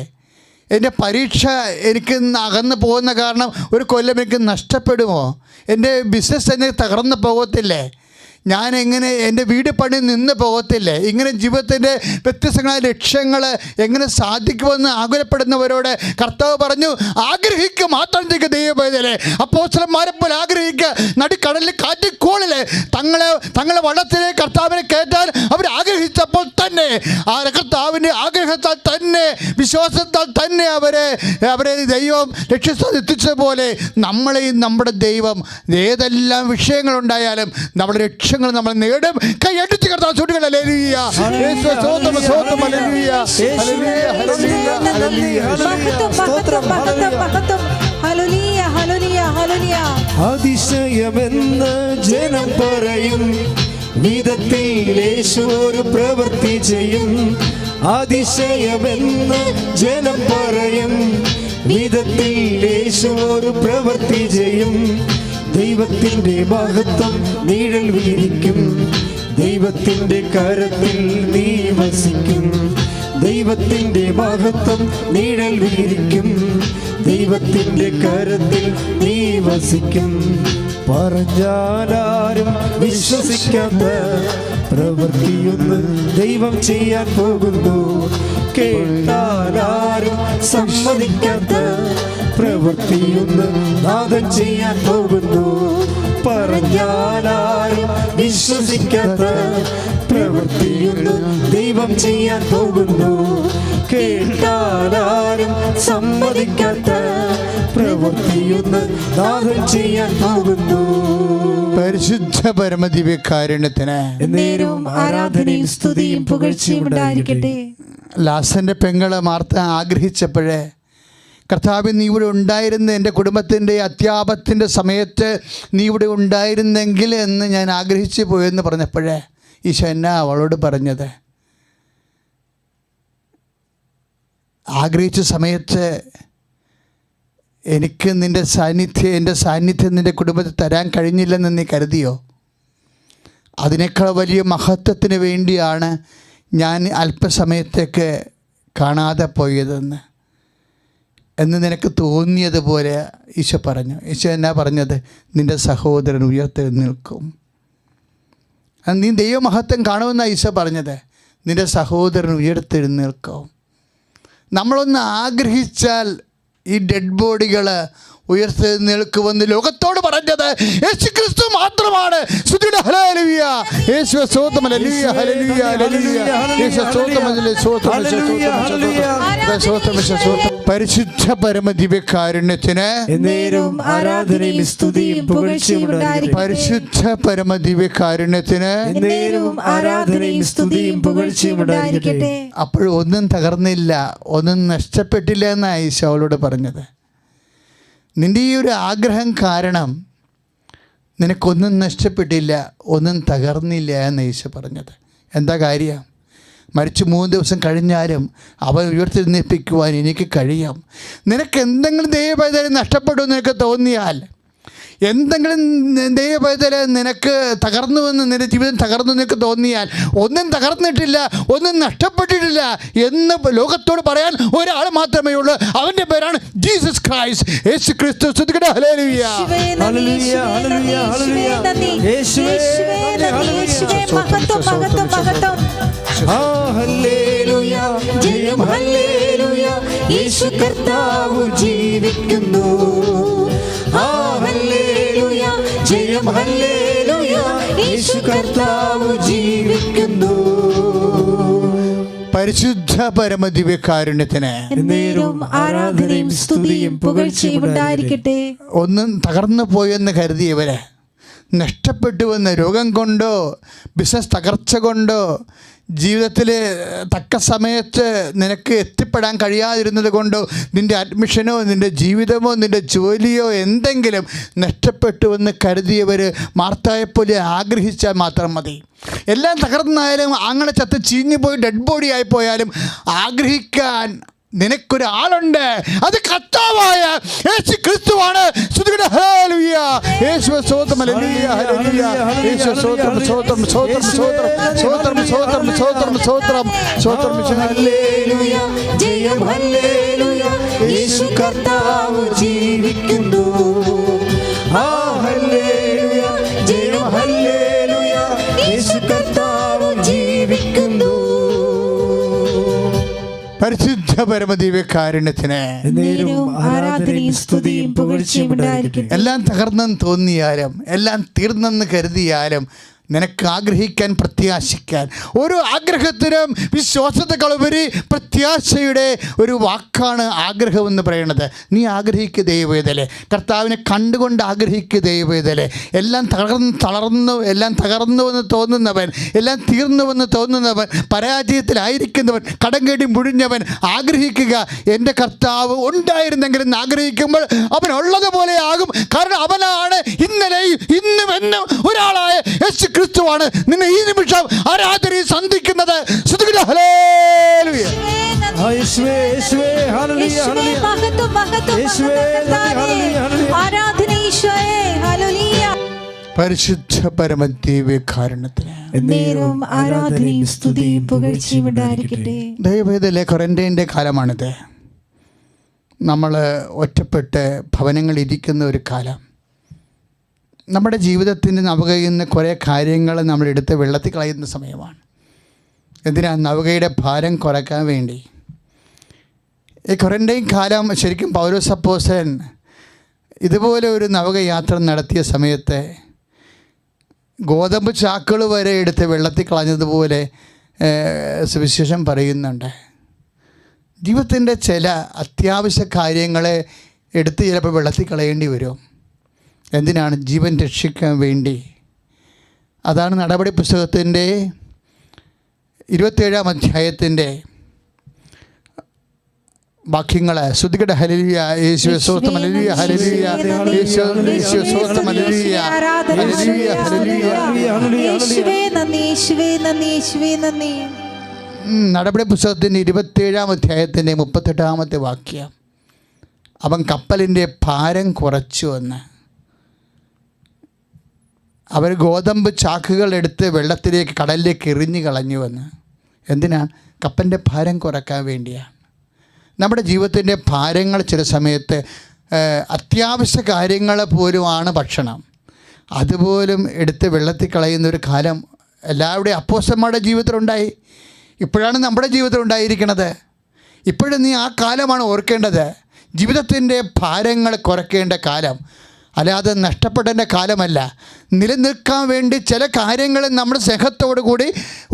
എൻ്റെ പരീക്ഷ എനിക്ക് അകന്നു പോകുന്ന കാരണം ഒരു കൊല്ലം എനിക്ക് നഷ്ടപ്പെടുമോ, എൻ്റെ ബിസിനസ് തന്നെ തകർന്നു പോകത്തില്ലേ, ഞാൻ എങ്ങനെ എൻ്റെ വീട് പണി നിന്ന് പോകത്തില്ലേ, ഇങ്ങനെ ജീവിതത്തിൻ്റെ വ്യത്യസ്തങ്ങളായ ലക്ഷ്യങ്ങൾ എങ്ങനെ സാധിക്കുമെന്ന് ആകുലപ്പെടുന്നവരോട് കർത്താവ് പറഞ്ഞു, ആഗ്രഹിക്കുക മാത്രം ചെയ്യുക ദൈവവേദനയെ. അപ്പോസ്തലന്മാരെപ്പോലെ ആഗ്രഹിക്കുക. നടുക്കടലിൽ കാറ്റിക്കോളിൽ തങ്ങളെ വള്ളത്തിലെ കർത്താവിനെ കയറ്റാൻ അവർ ആഗ്രഹിച്ചപ്പോൾ തന്നെ ആ കർത്താവിൻ്റെ ആഗ്രഹത്താൽ തന്നെ വിശ്വാസത്താൽ തന്നെ അവരെ ദൈവം ലക്ഷ്യസ്ഥാനത്ത് എത്തിച്ചതുപോലെ നമ്മളെയും നമ്മുടെ ദൈവം ഏതെല്ലാം വിഷയങ്ങളുണ്ടായാലും നമ്മുടെ ലക്ഷ്യങ്ങൾ നമ്മൾ നേടും. കൈയടിച്ച് കർത്താവ് ചൂടുകൾ. ഹല്ലേലൂയ. യേശുവേ സ്തോത്രം സ്തോത്രം. ഹല്ലേലൂയ. ഹല്ലേലൂയ. ഹല്ലേലൂയ. ഹല്ലേലൂയ. ഹല്ലേലൂയ. ഹല്ലേലൂയ. ഹല്ലേലൂയ. അതിശയമെന്ന് ജനം പറയും വിധത്തിൽ യേശു ഒരു പ്രവൃത്തി ചെയ്യും. അതിശയമെന്ന് ജനം പറയും വിധത്തിൽ യേശു ഒരു പ്രവൃത്തി ചെയ്യും. ദൈവത്തിൻ്റെ മഹത്വം നിഴൽ വീരിക്കും, ദൈവത്തിൻ്റെ കരത്തിൽ നീ വസിക്കും. ദൈവത്തിൻ്റെ മഹത്വം നിഴൽ വീരിക്കും, ദൈവത്തിൻ്റെ കരത്തിൽ നീ വസിക്കും. പറഞ്ഞാലാരും വിശ്വസിക്കാത്ത പ്രവൃത്തിയൊന്ന് ദൈവം ചെയ്യാൻ പോകുന്നു. കേട്ടാലാരും സമ്മതിക്കാത്ത പ്രവൃത്തിയൊന്ന് നാഥൻ ചെയ്യാൻ പോകുന്നു. പറഞ്ഞാലാരും വിശ്വസിക്കാത്ത പ്രവൃത്തിയൊന്ന് ദൈവം ചെയ്യാൻ പോകുന്നു. കേട്ടാലാരും സമ്മതിക്കാത്ത പ്രവൃത്തിയൊന്ന് നാഥൻ ചെയ്യാൻ പോകുന്നു. പരിശുദ്ധ പരമദിവ്യകാരുണ്യത്തിന് നേരവും ആരാധനയും സ്തുതിയും പുകഴ്ചയും ഉണ്ടായിരിക്കട്ടെ. ലാസന്റെ പെങ്ങള് മാർത്ത ആഗ്രഹിച്ചപ്പോഴേ കർത്താവ്, നീ ഇവിടെ ഉണ്ടായിരുന്ന എൻ്റെ കുടുംബത്തിൻ്റെ അത്യാപത്തിൻ്റെ സമയത്ത് നീ ഇവിടെ ഉണ്ടായിരുന്നെങ്കിൽ എന്ന് ഞാൻ ആഗ്രഹിച്ചു പോയെന്ന് പറഞ്ഞപ്പോഴേ ഈശോ എന്നാ അവളോട് പറഞ്ഞത്? ആഗ്രഹിച്ച സമയത്ത് എനിക്ക് എൻ്റെ സാന്നിധ്യം നിൻ്റെ കുടുംബത്തിൽ തരാൻ കഴിഞ്ഞില്ലെന്ന് നീ കരുതിയോ? അതിനേക്കാൾ വലിയ മഹത്വത്തിന് വേണ്ടിയാണ് ഞാൻ അല്പസമയത്തേക്ക് കാണാതെ പോയതെന്ന് നിനക്ക് തോന്നിയതുപോലെ ഈശോ പറഞ്ഞു. ഈശോ എന്നാ പറഞ്ഞത്? നിൻ്റെ സഹോദരൻ ഉയർത്തെഴുന്നേൽക്കും. നീ ദൈവമഹത്വം കാണുമെന്നാണ് ഈശോ പറഞ്ഞത്. നിൻ്റെ സഹോദരൻ ഉയർത്തെഴുന്നേൽക്കും. നമ്മളൊന്ന് ആഗ്രഹിച്ചാൽ ഈ ഡെഡ് ബോഡികൾ ഉയർത്തെഴുന്നേൽക്കുമെന്ന് ലോകത്തോട് പറഞ്ഞത് യേശുക്രിസ്തു മാത്രമാണ്. പരിശുദ്ധ പരമദിവ്യകാരുണ്യത്തിന് ആരാധനയും സ്തുതിയും പുകഴ്ചയും ഉണ്ടായിരിക്കട്ടെ. പരിശുദ്ധ പരമദിവ്യകാരുണ്യത്തിന് ആരാധനയും സ്തുതിയും പുകഴ്ചയും ഉണ്ടായിരിക്കട്ടെ. അപ്പോഴും ഒന്നും തകർന്നില്ല, ഒന്നും നഷ്ടപ്പെട്ടില്ല എന്നാണ് ഈശോ അവളോട് പറഞ്ഞത്. നിൻ്റെ ഈ ഒരു ആഗ്രഹം കാരണം നിനക്കൊന്നും നഷ്ടപ്പെട്ടില്ല, ഒന്നും തകർന്നില്ല എന്ന് ഈശോ പറഞ്ഞത്. എന്താ കാര്യം? മരിച്ച് 3 ദിവസം കഴിഞ്ഞാലും അവൻ ഉയർത്തെഴുന്നേൽപ്പിക്കുവാൻ എനിക്ക് കഴിയാം. നിനക്ക് എന്തെങ്കിലും ദൈവപൈതൽ നഷ്ടപ്പെടുമെന്ന് നിനക്ക് തോന്നിയാൽ, എന്തെങ്കിലും ദൈവപൈതൽ നിനക്ക് തകർന്നുവെന്ന്, നിൻ്റെ ജീവിതം തകർന്നു നിനക്ക് തോന്നിയാൽ, ഒന്നും തകർന്നിട്ടില്ല, ഒന്നും നഷ്ടപ്പെട്ടിട്ടില്ല എന്ന് ലോകത്തോട് പറയാൻ ഒരാൾ മാത്രമേ ഉള്ളൂ. അവൻ്റെ പേരാണ് ജീസസ് ക്രൈസ്റ്റ്, യേശു ക്രിസ്തു. ഹല്ലേലൂയ, ഹല്ലേലൂയ, ഹല്ലേലൂയ, ഹല്ലേലൂയ. യേശുവേ മഹത്വം, മഹത്വം, മഹത്വം. ഹല്ലേലൂയ, ജയം ഹല്ലേലൂയ. യേശു കർത്താവ് ജീവിക്കുന്നു. ഹല്ലേലൂയ, ജയം ഹല്ലേലൂയ. യേശു കർത്താവ് ജീവിക്കുന്നു. പരിശുദ്ധ പരമദിവ്യകാരുണ്യത്തിന് ആരാധനയും സ്തുതിയും പുകഴ്ചയും ഉണ്ടായിരിക്കട്ടെ. ഒന്നും തകർന്നു പോയെന്ന് കരുതിയവരെ, നഷ്ടപ്പെട്ടുവെന്ന് രോഗം കൊണ്ടോ ബിസിനസ് തകർച്ച കൊണ്ടോ ജീവിതത്തിൽ തക്ക സമയത്ത് നിനക്ക് എത്തിപ്പെടാൻ കഴിയാതിരുന്നത് കൊണ്ടോ, നിൻ്റെ അഡ്മിഷനോ നിൻ്റെ ജീവിതമോ നിൻ്റെ ജോലിയോ എന്തെങ്കിലും നഷ്ടപ്പെട്ടുവെന്ന് കരുതിയവർ മാർത്തായെപ്പോലെ ആഗ്രഹിച്ചാൽ മാത്രം മതി. എല്ലാം തകർന്നായാലും അങ്ങനെ ചത്ത് ചീഞ്ഞു പോയി ഡെഡ് ബോഡി ആയിപ്പോയാലും ആഗ്രഹിക്കാൻ നിനക്കൊരാളുണ്ട്. അത് കർത്താവായ യേശു ക്രിസ്തുവാണ്. ഹല്ലേലൂയ, യേശുവേ സ്തോത്രം, ഹല്ലേലൂയ, ഹല്ലേലൂയ, യേശുവേ സ്തോത്രം, സ്തോത്രം, സ്തോത്രം, സ്തോത്രം, സ്തോത്രം, സ്തോത്രം, സ്തോത്രം, സ്തോത്രം, സ്തോത്രം. ഹല്ലേലൂയ, ജയം ഹല്ലേലൂയ. യേശു കർത്താവ് ജീവിക്കുന്നു. ഹല്ലേലൂയ, ജയം ഹല്ലേലൂയ. യേശു കർത്താവ് ജീവിക്കുന്നു. പരിശുദ്ധ പരമദിവ്യകാരുണ്യത്തിന് ആരാധനയും സ്തുതിയും പുകഴ്ചയും ഉണ്ടായിരിക്കട്ടെ. എല്ലാം തകർന്നെന്ന് തോന്നിയാലും, എല്ലാം തീർന്നെന്ന് കരുതിയാലും, നിനക്ക് ആഗ്രഹിക്കാൻ, പ്രത്യാശിക്കാൻ, ഓരോ ആഗ്രഹത്തിനും വിശ്വാസത്തെക്കാളുപരി പ്രത്യാശയുടെ ഒരു വാക്കാണ് ആഗ്രഹമെന്ന് പറയുന്നത്. നീ ആഗ്രഹിക്കുക ദൈവവേദലെ, കർത്താവിനെ കണ്ടുകൊണ്ട് ആഗ്രഹിക്കുക ദൈവവേദലെ. എല്ലാം എല്ലാം തകർന്നുവെന്ന് തോന്നുന്നവൻ, എല്ലാം തീർന്നുവെന്ന് തോന്നുന്നവൻ, പരാജയത്തിലായിരിക്കുന്നവൻ, കടം കേടി മുഴിഞ്ഞവൻ ആഗ്രഹിക്കുക, എൻ്റെ കർത്താവ് ഉണ്ടായിരുന്നെങ്കിലും ആഗ്രഹിക്കുമ്പോൾ അവൻ ഉള്ളതുപോലെ ആകും. കാരണം അവനാണ് ഇന്നലെയും ഇന്നും എന്നും ഒരാളായ യേശു ക്രിസ്തുവാണ് നിന്നെ ഈ നിമിഷം ആരാധനയിൽ സന്ധിക്കുന്നത്. ഹല്ലേലൂയ, യേശുവേ, യേശുവേ, ഹല്ലേലൂയ, ഹല്ലേലൂയ. മഹത്വം, മഹത്വം, യേശുവേ, ഹല്ലേലൂയ, ഹല്ലേലൂയ. ആരാധന ഈശോയേ, ഹല്ലേലൂയ. പരിശുദ്ധ പരമദിവ്യകാരുണ്യത്തിന് നേരവും ആരാധനയും സ്തുതിയും പുകഴ്ചയും ഉണ്ടായിരിക്കട്ടെ. ദൈവവേദലെ ക്വാറന്റൈൻ്റെ കാലമാണിത്. നമ്മൾ ഒറ്റപ്പെട്ട് ഭവനങ്ങളിൽ ഇരിക്കുന്ന ഒരു കാലം. നമ്മുടെ ജീവിതത്തിൻ്റെ നവകയിൽ നിന്ന് കുറേ കാര്യങ്ങൾ നമ്മളെടുത്ത് വെള്ളത്തിൽ കളയുന്ന സമയമാണ്. എന്തിനാ? നവകയുടെ ഭാരം കുറയ്ക്കാൻ വേണ്ടി. ഈ ക്വാറന്റൈൻ കാലം ശരിക്കും പൗലോസ് അപ്പോസ്തലൻ ഇതുപോലെ ഒരു നവകയാത്ര നടത്തിയ സമയത്ത് ഗോതമ്പ് ചാക്കുകൾ വരെ എടുത്ത് വെള്ളത്തിൽ കളഞ്ഞതുപോലെ സുവിശേഷം പറയുന്നുണ്ട്. ജീവിതത്തിൻ്റെ ചില അത്യാവശ്യ കാര്യങ്ങളെ എടുത്ത് ചിലപ്പോൾ വെള്ളത്തിൽ കളയേണ്ടി വരും. എന്തിനാണ്? ജീവൻ രക്ഷിക്കാൻ വേണ്ടി. അതാണ് നടപടി പുസ്തകത്തിൻ്റെ 27-ാം അധ്യായത്തിൻ്റെ വാക്യങ്ങൾ ശ്രുതികട ഹല്ലേലൂയ യേശുവേ സ്തോത്രം ഹല്ലേലൂയ ഹല്ലേലൂയ യേശുവേ സ്തോത്രം ഹല്ലേലൂയ ഹല്ലേലൂയ ഹല്ലേലൂയ. യേശുവേ നന്ദി, യേശുവേ നന്ദി, യേശുവേ നന്ദി. നടപടി പുസ്തകത്തിൻ്റെ 27-ാം അധ്യായത്തിൻ്റെ 38-ാമത്തെ വാക്യം. അവൻ കപ്പലിൻ്റെ ഭാരം കുറച്ചുവെന്ന്. അവർ ഗോതമ്പ് ചാക്കുകൾ എടുത്ത് വെള്ളത്തിലേക്ക് കടലിലേക്ക് എറിഞ്ഞു കളഞ്ഞുവെന്ന്. എന്തിനാ? കപ്പലിൻ്റെ ഭാരം കുറയ്ക്കാൻ വേണ്ടിയാണ്. നമ്മുടെ ജീവിതത്തിൻ്റെ ഭാരങ്ങൾ ചില സമയത്ത് അത്യാവശ്യ കാര്യങ്ങൾ പോലുമാണ് ഭക്ഷണം, അതുപോലും എടുത്ത് വെള്ളത്തിൽ കളയുന്നൊരു കാലം എല്ലാവരുടെയും അപ്പോസ്തലന്മാരുടെ ജീവിതത്തിലുണ്ടായി. ഇപ്പോഴാണ് നമ്മുടെ ജീവിതത്തിൽ ഉണ്ടായിരിക്കുന്നത്. ഇപ്പോഴും നീ ആ കാലമാണ് ഓർക്കേണ്ടത്. ജീവിതത്തിൻ്റെ ഭാരങ്ങൾ കുറയ്ക്കേണ്ട കാലം, അല്ലാതെ നഷ്ടപ്പെടേണ്ട കാലമല്ല. നിലനിൽക്കാൻ വേണ്ടി ചില കാര്യങ്ങൾ നമ്മുടെ സ്നേഹത്തോടു കൂടി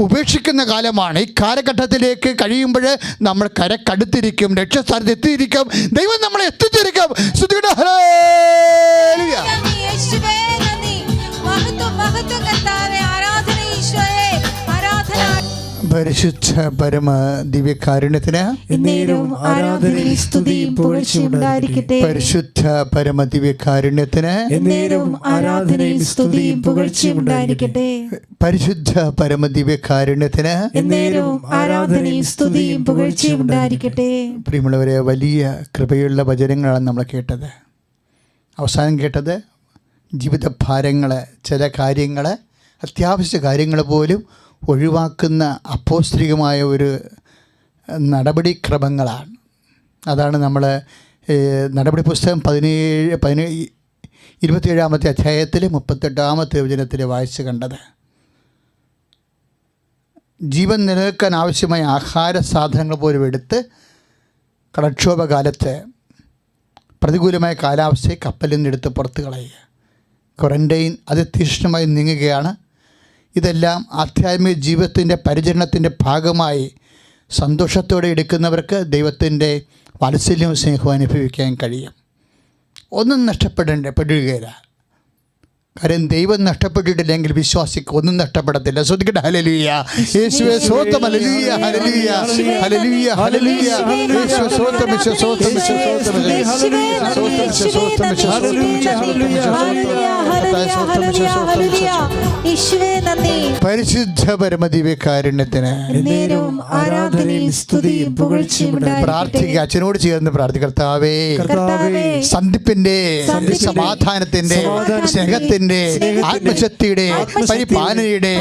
ഉപേക്ഷിക്കുന്ന കാലമാണ്. ഈ കാലഘട്ടത്തിലേക്ക് കഴിയുമ്പോൾ നമ്മൾ കരക്കടുത്തിരിക്കും, ലക്ഷ്യസ്ഥാനത്ത് എത്തിയിരിക്കും, ദൈവം നമ്മളെ എത്തിച്ചിരിക്കും. സ്തുതിയുടെ ഹല്ലേലൂയ. യേശുവേ നന്ദി, മഹത്വം മഹത്വം കർത്താവേ, ആരാധന ഈശോയേ, ആരാധന. പരിശുദ്ധ പരമ ദിവ്യകാരുണ്യത്തിന് എന്നേരവും ആരാധനയും സ്തുതിയും പുകഴ്ചയും ഉണ്ടായിരിക്കട്ടെ. പരിശുദ്ധ പരമ ദിവ്യകാരുണ്യത്തിന് എന്നേരവും ആരാധനയും സ്തുതിയും പുകഴ്ചയും ഉണ്ടായിരിക്കട്ടെ. പരിശുദ്ധ പരമ ദിവ്യകാരുണ്യത്തിന് എന്നേരവും ആരാധനയും സ്തുതിയും പുകഴ്ചയും ഉണ്ടായിരിക്കട്ടെ. പ്രിയമുള്ളവരെ, വലിയ കൃപയുള്ള വചനങ്ങളാണ് നമ്മൾ കേട്ടത്. അവസാനം കേട്ടത് ജീവിതഭാരങ്ങൾ, ചില കാര്യങ്ങൾ, അത്യാവശ്യ കാര്യങ്ങൾ പോലും ഒഴിവാക്കുന്ന അപ്പോസ്തലികമായ ഒരു നടപടിക്രമങ്ങളാണ്. അതാണ് നമ്മൾ നടപടി പുസ്തകം 27-ാമത്തെ അധ്യായത്തിൽ 38-ാമത്തെ വചനത്തിൽ വായിച്ച് കണ്ടത്. ജീവൻ നിലനിൽക്കാൻ ആവശ്യമായ ആഹാര സാധനങ്ങൾ പോലും എടുത്ത് കടക്ഷോഭകാലത്ത് പ്രതികൂലമായ കാലാവസ്ഥയെ കപ്പലിൽ നിന്നെടുത്ത് പുറത്ത് കളയുക. ക്വാറൻറ്റൈൻ അതിതീക്ഷ്ണമായി നീങ്ങുകയാണ്. ഇതെല്ലാം ആധ്യാത്മിക ജീവിതത്തിൻ്റെ പരിചരണത്തിൻ്റെ ഭാഗമായി സന്തോഷത്തോടെ എടുക്കുന്നവർക്ക് ദൈവത്തിൻ്റെ വാത്സല്യവും സ്നേഹവും അനുഭവിക്കാൻ കഴിയും. ഒന്നും നഷ്ടപ്പെടുകയില്ല. കാര്യം ദൈവം നഷ്ടപ്പെട്ടിട്ടില്ലെങ്കിൽ വിശ്വാസിക്ക് ഒന്നും നഷ്ടപ്പെടത്തില്ല. ശ്രദ്ധിക്കട്ടെ. ഹല്ലേലൂയ. യേശുവേ സ്തോത്രം. ഹല്ലേലൂയ ഹല്ലേലൂയ ഹല്ലേലൂയ ഹല്ലേലൂയ. യേശുവേ സ്തോത്രം. യേശുവേ സ്തോത്രം. യേശുവേ സ്തോത്രം. യേശുവേ നന്ദി. പരിശുദ്ധ പരമദിവ്യകാരുണ്യത്തിന് എന്നേരവും ആരാധനയും സ്തുതിയും പുകഴ്ചയും ഉണ്ടായിരിക്കട്ടെ. പ്രാർത്ഥിക്കുക. അച്ഛനോട് ചേർന്ന് പ്രാർത്ഥിക്കുക. കർത്താവേ, കർത്താവേ, സന്ധിപ്പിന്റെ, സമാധാനത്തിന്റെ, സ്നേഹത്തിന്റെ, ആത്മശക്തിയുടെ, പരിപാലനയുടെ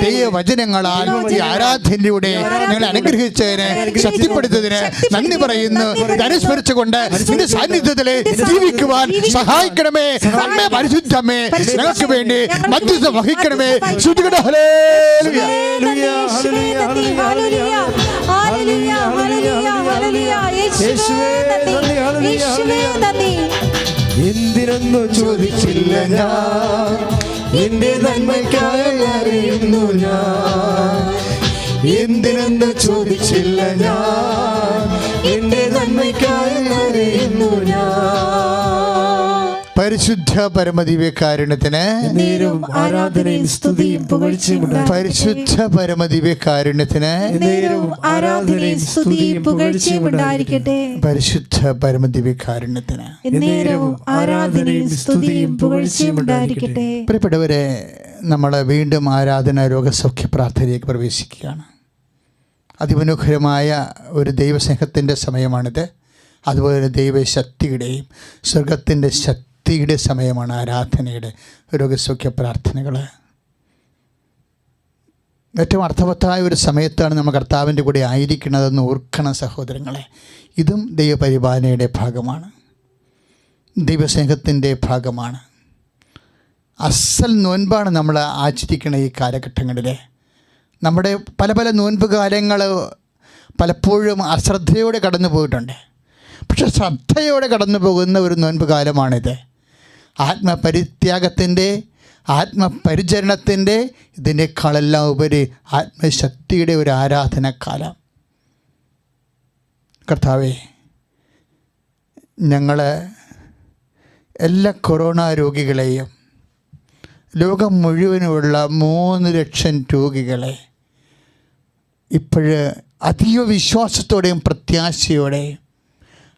ദൈവവചനങ്ങളാൽ ഈ ആരാധനയിലൂടെ ഞങ്ങളെ അനുഗ്രഹിച്ചതിന്, ശക്തിപ്പെടുത്തതിന് നന്ദി പറയുന്നു. അനുസ്മരിച്ചുകൊണ്ട് നിന്റെ സാന്നിധ്യത്തിലെ ജീവിക്കുവാൻ സഹായിക്കണമേ. അമ്മേ, പരിശുദ്ധമ്മേ, ഞങ്ങൾക്ക് വേണ്ടി മധ്യസ്ഥം വഹിക്കണമേ. ശ്രുതികട ഹല്ലേലൂയ. എന്തിനൊന്നു ചോദിച്ചില്ല ഞാൻ, എന്റെ നന്മയ്ക്കായി അറിയുന്നു ഞാൻ. എന്തിനൊന്നു ചോദിച്ചില്ല ഞാൻ, എന്റെ നന്മയ്ക്കായി അറിയുന്നു ഞാൻ. പരിശുദ്ധ പരമദിവ്യകാരുണ്യത്തിന് എന്നേരവും ആരാധനയും സ്തുതിയും പുകഴ്ചയും പരിശുദ്ധ പരമദിവ്യകാരുണ്യത്തിന് എന്നേരവും ആരാധനയും സ്തുതിയും പുകഴ്ചയും ഉണ്ടായിരിക്കട്ടെ. പരിശുദ്ധ പരമദിവ്യകാരുണ്യത്തിന് എന്നേരവും ആരാധനയും സ്തുതിയും പുകഴ്ചയും ഉണ്ടായിരിക്കട്ടെ. പ്രിയപ്പെട്ടവരെ, നമ്മൾ വീണ്ടും ആരാധന രോഗസൗഖ്യ പ്രാർത്ഥനയിലേക്ക് പ്രവേശിക്കുകയാണ്. അതിമനോഹരമായ ഒരു ദൈവസ്നേഹത്തിൻ്റെ സമയമാണിത്. അതുപോലെ ദൈവശക്തിയുടെയും സ്വർഗത്തിൻ്റെ ശക്തിയുടെ സമയമാണ് ആരാധനയുടെ രോഗസൗഖ്യ പ്രാർത്ഥനകൾ. ഏറ്റവും അർത്ഥവത്തായ ഒരു സമയത്താണ് നമ്മൾ കർത്താവിൻ്റെ കൂടെ ആയിരിക്കുന്നതെന്ന് ഓർക്കണം സഹോദരങ്ങളെ. ഇതും ദൈവപരിപാലനയുടെ ഭാഗമാണ്, ദൈവസ്നേഹത്തിൻ്റെ ഭാഗമാണ്. അസൽ നോൻപാണ് നമ്മൾ ആചരിക്കുന്ന ഈ കാലഘട്ടങ്ങളിൽ. നമ്മുടെ പല പല നോൻപ് കാലങ്ങൾ പലപ്പോഴും അശ്രദ്ധയോടെ കടന്നു പോയിട്ടുണ്ട്. പക്ഷെ ശ്രദ്ധയോടെ കടന്നു പോകുന്ന ഒരു നോൻപ് കാലമാണിത്. ആത്മപരിത്യാഗത്തിൻ്റെ, ആത്മപരിചരണത്തിൻ്റെ, ഇതിനേക്കാളെല്ലാം ഉപരി ആത്മശക്തിയുടെ ഒരു ആരാധനക്കാലം. കർത്താവേ, ഞങ്ങൾ എല്ലാ കൊറോണ രോഗികളെയും, ലോകം മുഴുവനുമുള്ള 3 ലക്ഷം രോഗികളെ ഇപ്പോഴ് അതീവ വിശ്വാസത്തോടെയും പ്രത്യാശയോടെയും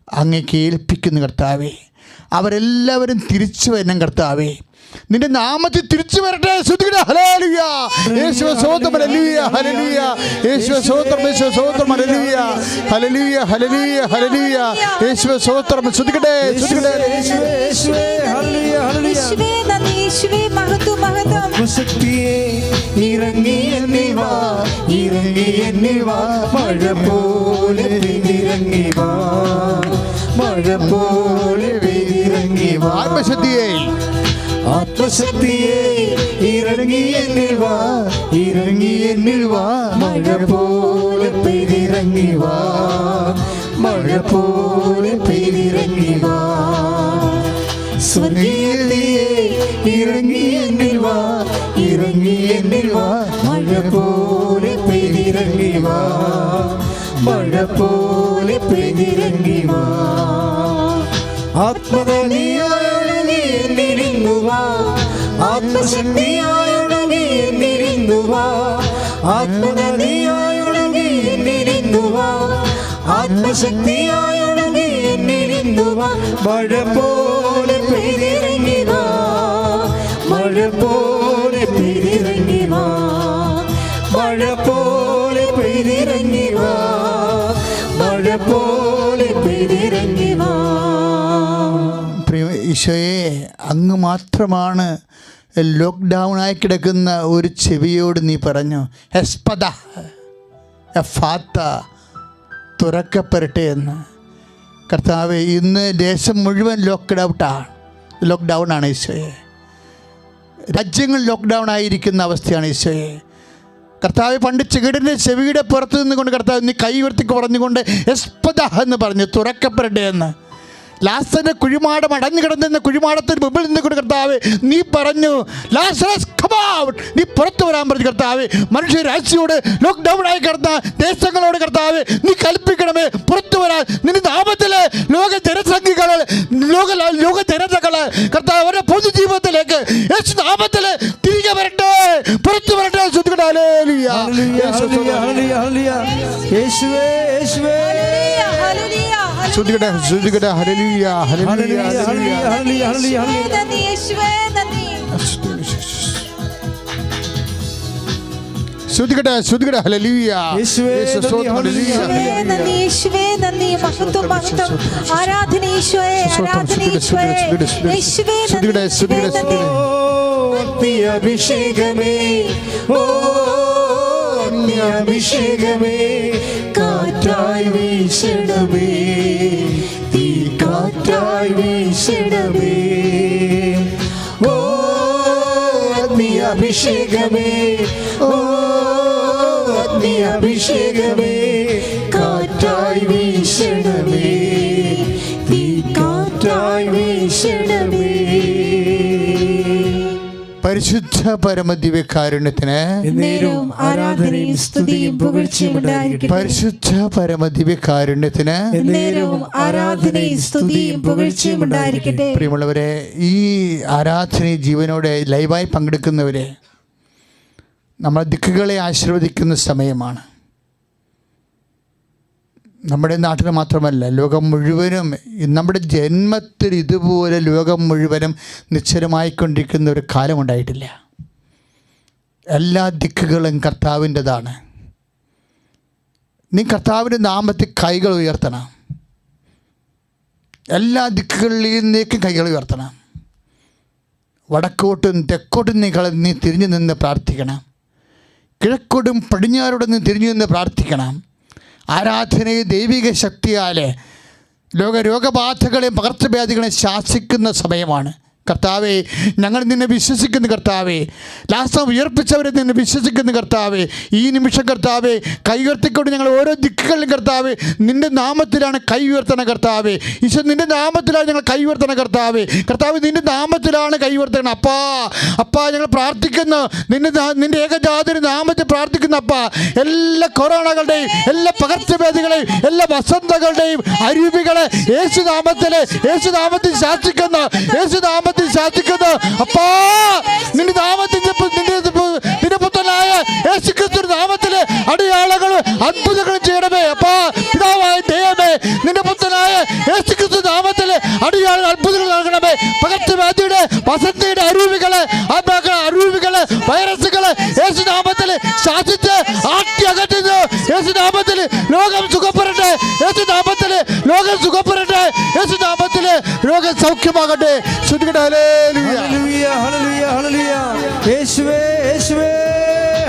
അങ്ങേക്ക് ഏൽപ്പിക്കുന്നു കർത്താവേ. അവരെല്ലാവരും തിരിച്ചു വരണം കർത്താവേ. നിന്റെ നാമത്തിൽ തിരിച്ചു വരട്ടെ. സ്തുതിക്കട്ടെ. ഹല്ലേലൂയ. യേശുവേ സ്തോത്രം. ഹല്ലേലൂയ. ഹല്ലേലൂയ. യേശുവേ സ്തോത്രം. യേശുവേ സ്തോത്രം. ഹല്ലേലൂയ. ഹല്ലേലൂയ. ഹല്ലേലൂയ. ഹല്ലേലൂയ. യേശുവേ സ്തോത്രം. സ്തുതിക്കട്ടെ. സ്തുതിക്കട്ടെ. യേശുവേ ഹല്ലേലൂയ ഹല്ലേലൂയ. യേശുവേ നന്ദി, യേശുവേ മഹത്വം മഹത്വം. ആത്മശക്തിയെ ഇറങ്ങി എന്നിവാ, ഇറങ്ങി എന്നിവാ, മഴ പോലെ പെയ്തിറങ്ങി വാ, മഴ പോലെ പെയ്തിറങ്ങി വാ. ആത്മശക്തിയെ ആത്മശക്തിയെ ഇറങ്ങി എന്നിവാ, ഇറങ്ങി എന്നിവാ, മഴ പോലെ പെയ്തിറങ്ങി വാ, മഴ പോലെ പെയ്തിറങ്ങി വാ. സ്വർഗീയതയെ ഇറങ്ങി എന്നിവാ, ഇറങ്ങി എന്നിവാ, മഴ പോലെ പെയ്തിറങ്ങി വാ, മഴ പോലെ പെയ്തിറങ്ങി വാ. ആത്മബലിയായൊഴുകി എന്നിരുന്നു വാ, ആത്മശക്തിയായൊഴുകി എന്നിരുന്നു വാ, ആത്മബലിയായൊഴുകി എന്നിരുന്നു വാ, ആത്മശക്തിയായൊഴുകി എന്നിരുന്നു വാ, മഴ പോലെ പെയ്തിറങ്ങി വാ, മഴ പോലെ പെയ്തിറങ്ങി വാ, മഴ പോലെ പെയ്തിറങ്ങി വാ, മഴ പോലെ പെയ്തിറങ്ങി വാ. പ്രിയ ഈശോയെ, അങ്ങ് മാത്രമാണ് ലോക്ക്ഡൗൺ ആയി കിടക്കുന്ന ഒരു ചെവിയോട് നീ പറഞ്ഞു, എസ്പദ എഫാത്ത, തുറക്കപ്പെടട്ടെ എന്ന്. കർത്താവേ, ഇന്ന് ദേശം മുഴുവൻ ലോക്ക്ഡൗൺ ആണ് ഈശോയെ. രാജ്യങ്ങൾ ലോക്ക്ഡൗൺ ആയിരിക്കുന്ന അവസ്ഥയാണ് ഈശോയെ. കർത്താവ് പണ്ട് ചെകിടിൻ്റെ ചെവിയുടെ പുറത്ത് നിന്നുകൊണ്ട് കർത്താവ് നീ കൈ ഉയർത്തി പറഞ്ഞുകൊണ്ട് എസ്പദ എന്ന് പറഞ്ഞു, തുറക്കപ്പെടട്ടെ എന്ന്. ലാസറിന്റെ കുഴിമാടം അടഞ്ഞു കിടന്നിരുന്ന കുഴിമാടത്തിന് മുമ്പിൽ നിന്നുകൊണ്ട് കർത്താവ് നീ പറഞ്ഞു, ലാസറസ് കം ഔട്ട്, നീ പുറത്തു വരാൻ പറഞ്ഞു. കർത്താവ് മനുഷ്യരാശിയോട് ലോക്ക്ഡൗൺ ആയി കിടന്ന ദേശങ്ങളോട് കർത്താവ് നീ കൽപ്പിക്കണമേ പുറത്തു വരാൻ. നിന്റെ നാമത്തിലെ ലോക ജനസംഖ്യകള് ലോക ജനതകള് കർത്താവ് അവരുടെ പൊതുജീവിതത്തിലേക്ക് യേശു നാമത്തില് തിരികെ വരട്ടെ, പുറത്തു വരട്ടെ. ശ്രദ്ധിക്കട്ടെ. ഹല്ലേലൂയ. യേശുവേ യേശുവേ ശ്രദ്ധിക്കട്ടെ. ശ്രദ്ധിക്കട്ടെ. ഹല്ലേലൂയ. ഹല്ലേലൂയ. നന്ദി, യേശുവേ നന്ദി. ശ്രദ്ധിക്കട്ടെ. ശ്രദ്ധിക്കട്ടെ. ഹല്ലേലൂയ. യേശുവേ ഹല്ലേലൂയ. യേശുവേ നന്ദി, യേശുവേ നന്ദി. മഹത്വം മഹത്വം. ആരാധന ഈശോയെ, ആരാധന ഈശോയെ. യേശുവേ നന്ദി, യേശുവേ നന്ദി. അഭിഷേകമേ, ഓ അഭിഷേകമേ, കാറ്റായി വീശണമേ, തീ കാറ്റായി വീശണമേ, ഓ അഭിഷേകമേ, ഓ അഭിഷേകമേ, കാറ്റായി വീശണമേ, തീ കാറ്റായി വീശണമേ. പരിശുദ്ധ പരമദിവ്യകാരുണ്യത്തിന് നേരവും ആരാധനയും സ്തുതിയും പുകഴ്ചയും ഉണ്ടായിരിക്കട്ടെ. പരിശുദ്ധ പരമദിവ്യകാരുണ്യത്തിന് നേരവും ആരാധനയും സ്തുതിയും പുകഴ്ചയും ഉണ്ടായിരിക്കട്ടെ. പ്രിയമുള്ളവരെ, ഈ ആരാധന ജീവനോടെ ലൈവായി പങ്കെടുക്കുന്നവരെ നമ്മൾ ദിക്കുകളെ ആശീർവദിക്കുന്ന സമയമാണ്. നമ്മുടെ നാട്ടിൽ മാത്രമല്ല, ലോകം മുഴുവനും നമ്മുടെ ജന്മത്തിൽ ഇതുപോലെ ലോകം മുഴുവനും നിശ്ചലമായിക്കൊണ്ടിരിക്കുന്ന ഒരു കാലമുണ്ടായിട്ടില്ല. എല്ലാ ദിക്കുകളും കർത്താവിൻ്റെതാണ്. നീ കർത്താവിൻ്റെ നാമത്തിൽ കൈകൾ ഉയർത്തണം. എല്ലാ ദിക്കുകളിലേക്കും കൈകൾ ഉയർത്തണം. വടക്കോട്ടും തെക്കോട്ടും നീ തിരിഞ്ഞു നിന്ന് പ്രാർത്ഥിക്കണം. കിഴക്കോട്ടും പടിഞ്ഞാറോടും നീ തിരിഞ്ഞു നിന്ന് പ്രാർത്ഥിക്കണം. ആരാധനയെ ദൈവിക ശക്തിയാൽ രോഗബാധകളെയും പകർച്ചവ്യാധികളെയും ശാസിക്കുന്ന സമയമാണ്. കർത്താവേ, ഞങ്ങൾ നിന്നെ വിശ്വസിക്കുന്നു കർത്താവേ. ലാസം ഉയർപ്പിച്ചവരെ നിന്നെ വിശ്വസിക്കുന്നു കർത്താവേ. ഈ നിമിഷം കർത്താവേ, കൈ ഉയർത്തിക്കൊണ്ട് ഞങ്ങൾ ഓരോ ദിക്കുകളിലും കർത്താവേ നിൻ്റെ നാമത്തിലാണ് കൈ ഉയർത്തണം കർത്താവേ. ഈശോ, നിൻ്റെ നാമത്തിലാണ് ഞങ്ങൾ കൈ ഉയർത്തണം കർത്താവേ. കർത്താവ്, നിൻ്റെ നാമത്തിലാണ് കൈ ഉയർത്തണം. അപ്പാ ഞങ്ങൾ പ്രാർത്ഥിക്കുന്നു, നിൻ്റെ ഏകജാതിയുടെ നാമത്തിൽ പ്രാർത്ഥിക്കുന്നു അപ്പാ. എല്ലാ കൊറോണകളുടെയും എല്ലാ പകർച്ചവ്യാധികളെയും എല്ലാ വസന്തകളുടെയും അരൂപികളെ യേശുനാമത്തിൽ ശാസിക്കുന്നു. യേശുനാമത്തിൽ ശാസിക്കുന്നു അപ്പാ. നിന്റെ നാമത്തിൽ നിന്റെ പുത്രനായ യേശുക്രിസ്തുവിന്റെ നാമത്തിലെ അടയാളങ്ങളും അത്ഭുതങ്ങളും ചെയ്യണമേ അപ്പാ. പിതാവായ ദൈവമേ, നിന്റെ പുത്രനായ അടിയാൾ അത്ഭുതങ്ങൾ നൽകണമേ. പകർച്ചവ്യാധിയുടെ വസന്തയുടെ അരൂപികള് അരൂപികള് വൈറസുകള് യേശുനാമത്തിൽ ശാസിച്ച് ആട്ടി അകറ്റുന്നു. യേശുനാമത്തിൽ ലോകം സുഖപ്പെടട്ടെ. യേശുനാമത്തിൽ ലോകം സുഖപ്പെടട്ടെ. യേശുനാമത്തിൽ രോഗം സൗഖ്യമാകട്ടെ. ശ്രുതികട്ടെ. ഹല്ലേലൂയ. ഹല്ലേലൂയ, ഹല്ലേലൂയ, ഹല്ലേലൂയ. യേശുവേ, യേശുവേ,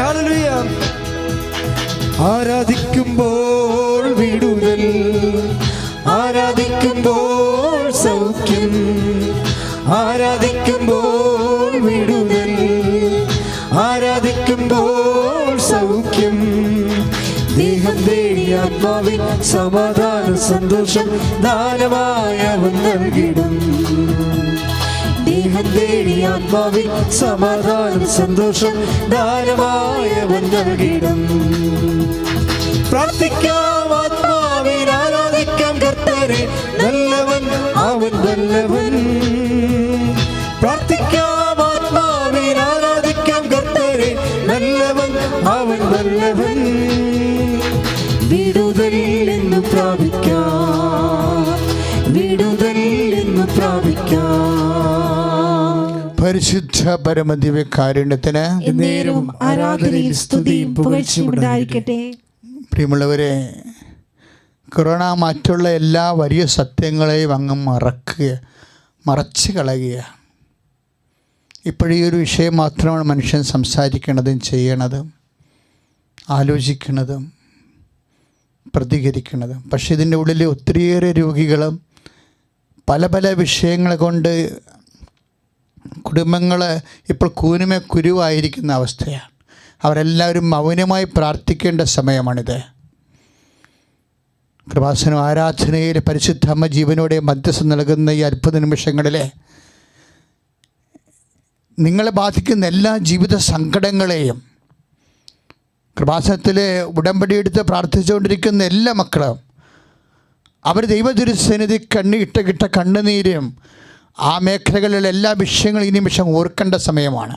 ഹല്ലേലൂയ. ആരാധിക്കുമ്പോൾ വിടുതൽ, ആരാധിക്കുമ്പോൾ സൗഖ്യം, ആരാധിക്കുമ്പോൾ വിടുതൽ, ആരാധിക്കുമ്പോൾ സൗഖ്യം. ദേഹം തേടി ആത്മാവിൽ സമാധാനം സന്തോഷം ദാനമായി അവൻ നൽകിടും. ദേഹം തേടി ആത്മാവിൽ സമാധാനം സന്തോഷം ദാനമായി അവൻ നൽകിടും. പ്രാർത്ഥിക്കാം ആത്മാവിൽ ആരാധിക്കാം കർത്താവേ, നല്ലവൻ അവൻ നല്ലവൻ. പ്രാർത്ഥിക്കാം ആത്മാവിൽ ആരാധിക്കാം കർത്താവേ, നല്ലവൻ അവൻ നല്ലവൻ. വിടുതൽ എന്ന് പ്രാപിക്കാം, വിടുതൽ എന്ന് പ്രാപിക്കാം. പരിശുദ്ധ പരമദിവ്യകാരുണ്യത്തിന് നേരവും ആരാധനയും സ്തുതിയും പുകഴ്ചയും ഉണ്ടായിരിക്കട്ടെ. പ്രിയമുള്ളവരെ, കൊറോണ മറ്റുള്ള എല്ലാ വലിയ സത്യങ്ങളെയും അങ്ങ് മറച്ചു കളയുക. ഇപ്പോഴീ ഒരു വിഷയം മാത്രമാണ് മനുഷ്യൻ സംസാരിക്കുന്നതും ചെയ്യണതും ആലോചിക്കുന്നതും പ്രതികരിക്കുന്നതും. പക്ഷേ ഇതിൻ്റെ ഉള്ളിൽ ഒത്തിരിയേറെ രോഗികളും പല പല വിഷയങ്ങൾ കൊണ്ട് കുടുംബങ്ങൾ ഇപ്പോൾ കൂനുമേ കുരുവായിരിക്കുന്ന അവസ്ഥയാണ്. അവരെല്ലാവരും മൗനമായി പ്രാർത്ഥിക്കേണ്ട സമയമാണിത്. കൃപാസനം ആരാധനയിൽ പരിശുദ്ധ അമ്മ ജീവനോടെ മധ്യസ്ഥം നൽകുന്ന ഈ അത്ഭുത നിമിഷങ്ങളിൽ നിങ്ങളെ ബാധിക്കുന്ന എല്ലാ ജീവിത സങ്കടങ്ങളെയും കൃപാസനത്തിൽ ഉടമ്പടിയെടുത്ത് പ്രാർത്ഥിച്ചുകൊണ്ടിരിക്കുന്ന എല്ലാ മക്കളും അവർ ദൈവതിരുസന്നിധി കിട്ട കണ്ണുനീരും ആ മേഖലകളിലെ എല്ലാ വിഷയങ്ങളും ഈ നിമിഷം ഓർക്കേണ്ട സമയമാണ്.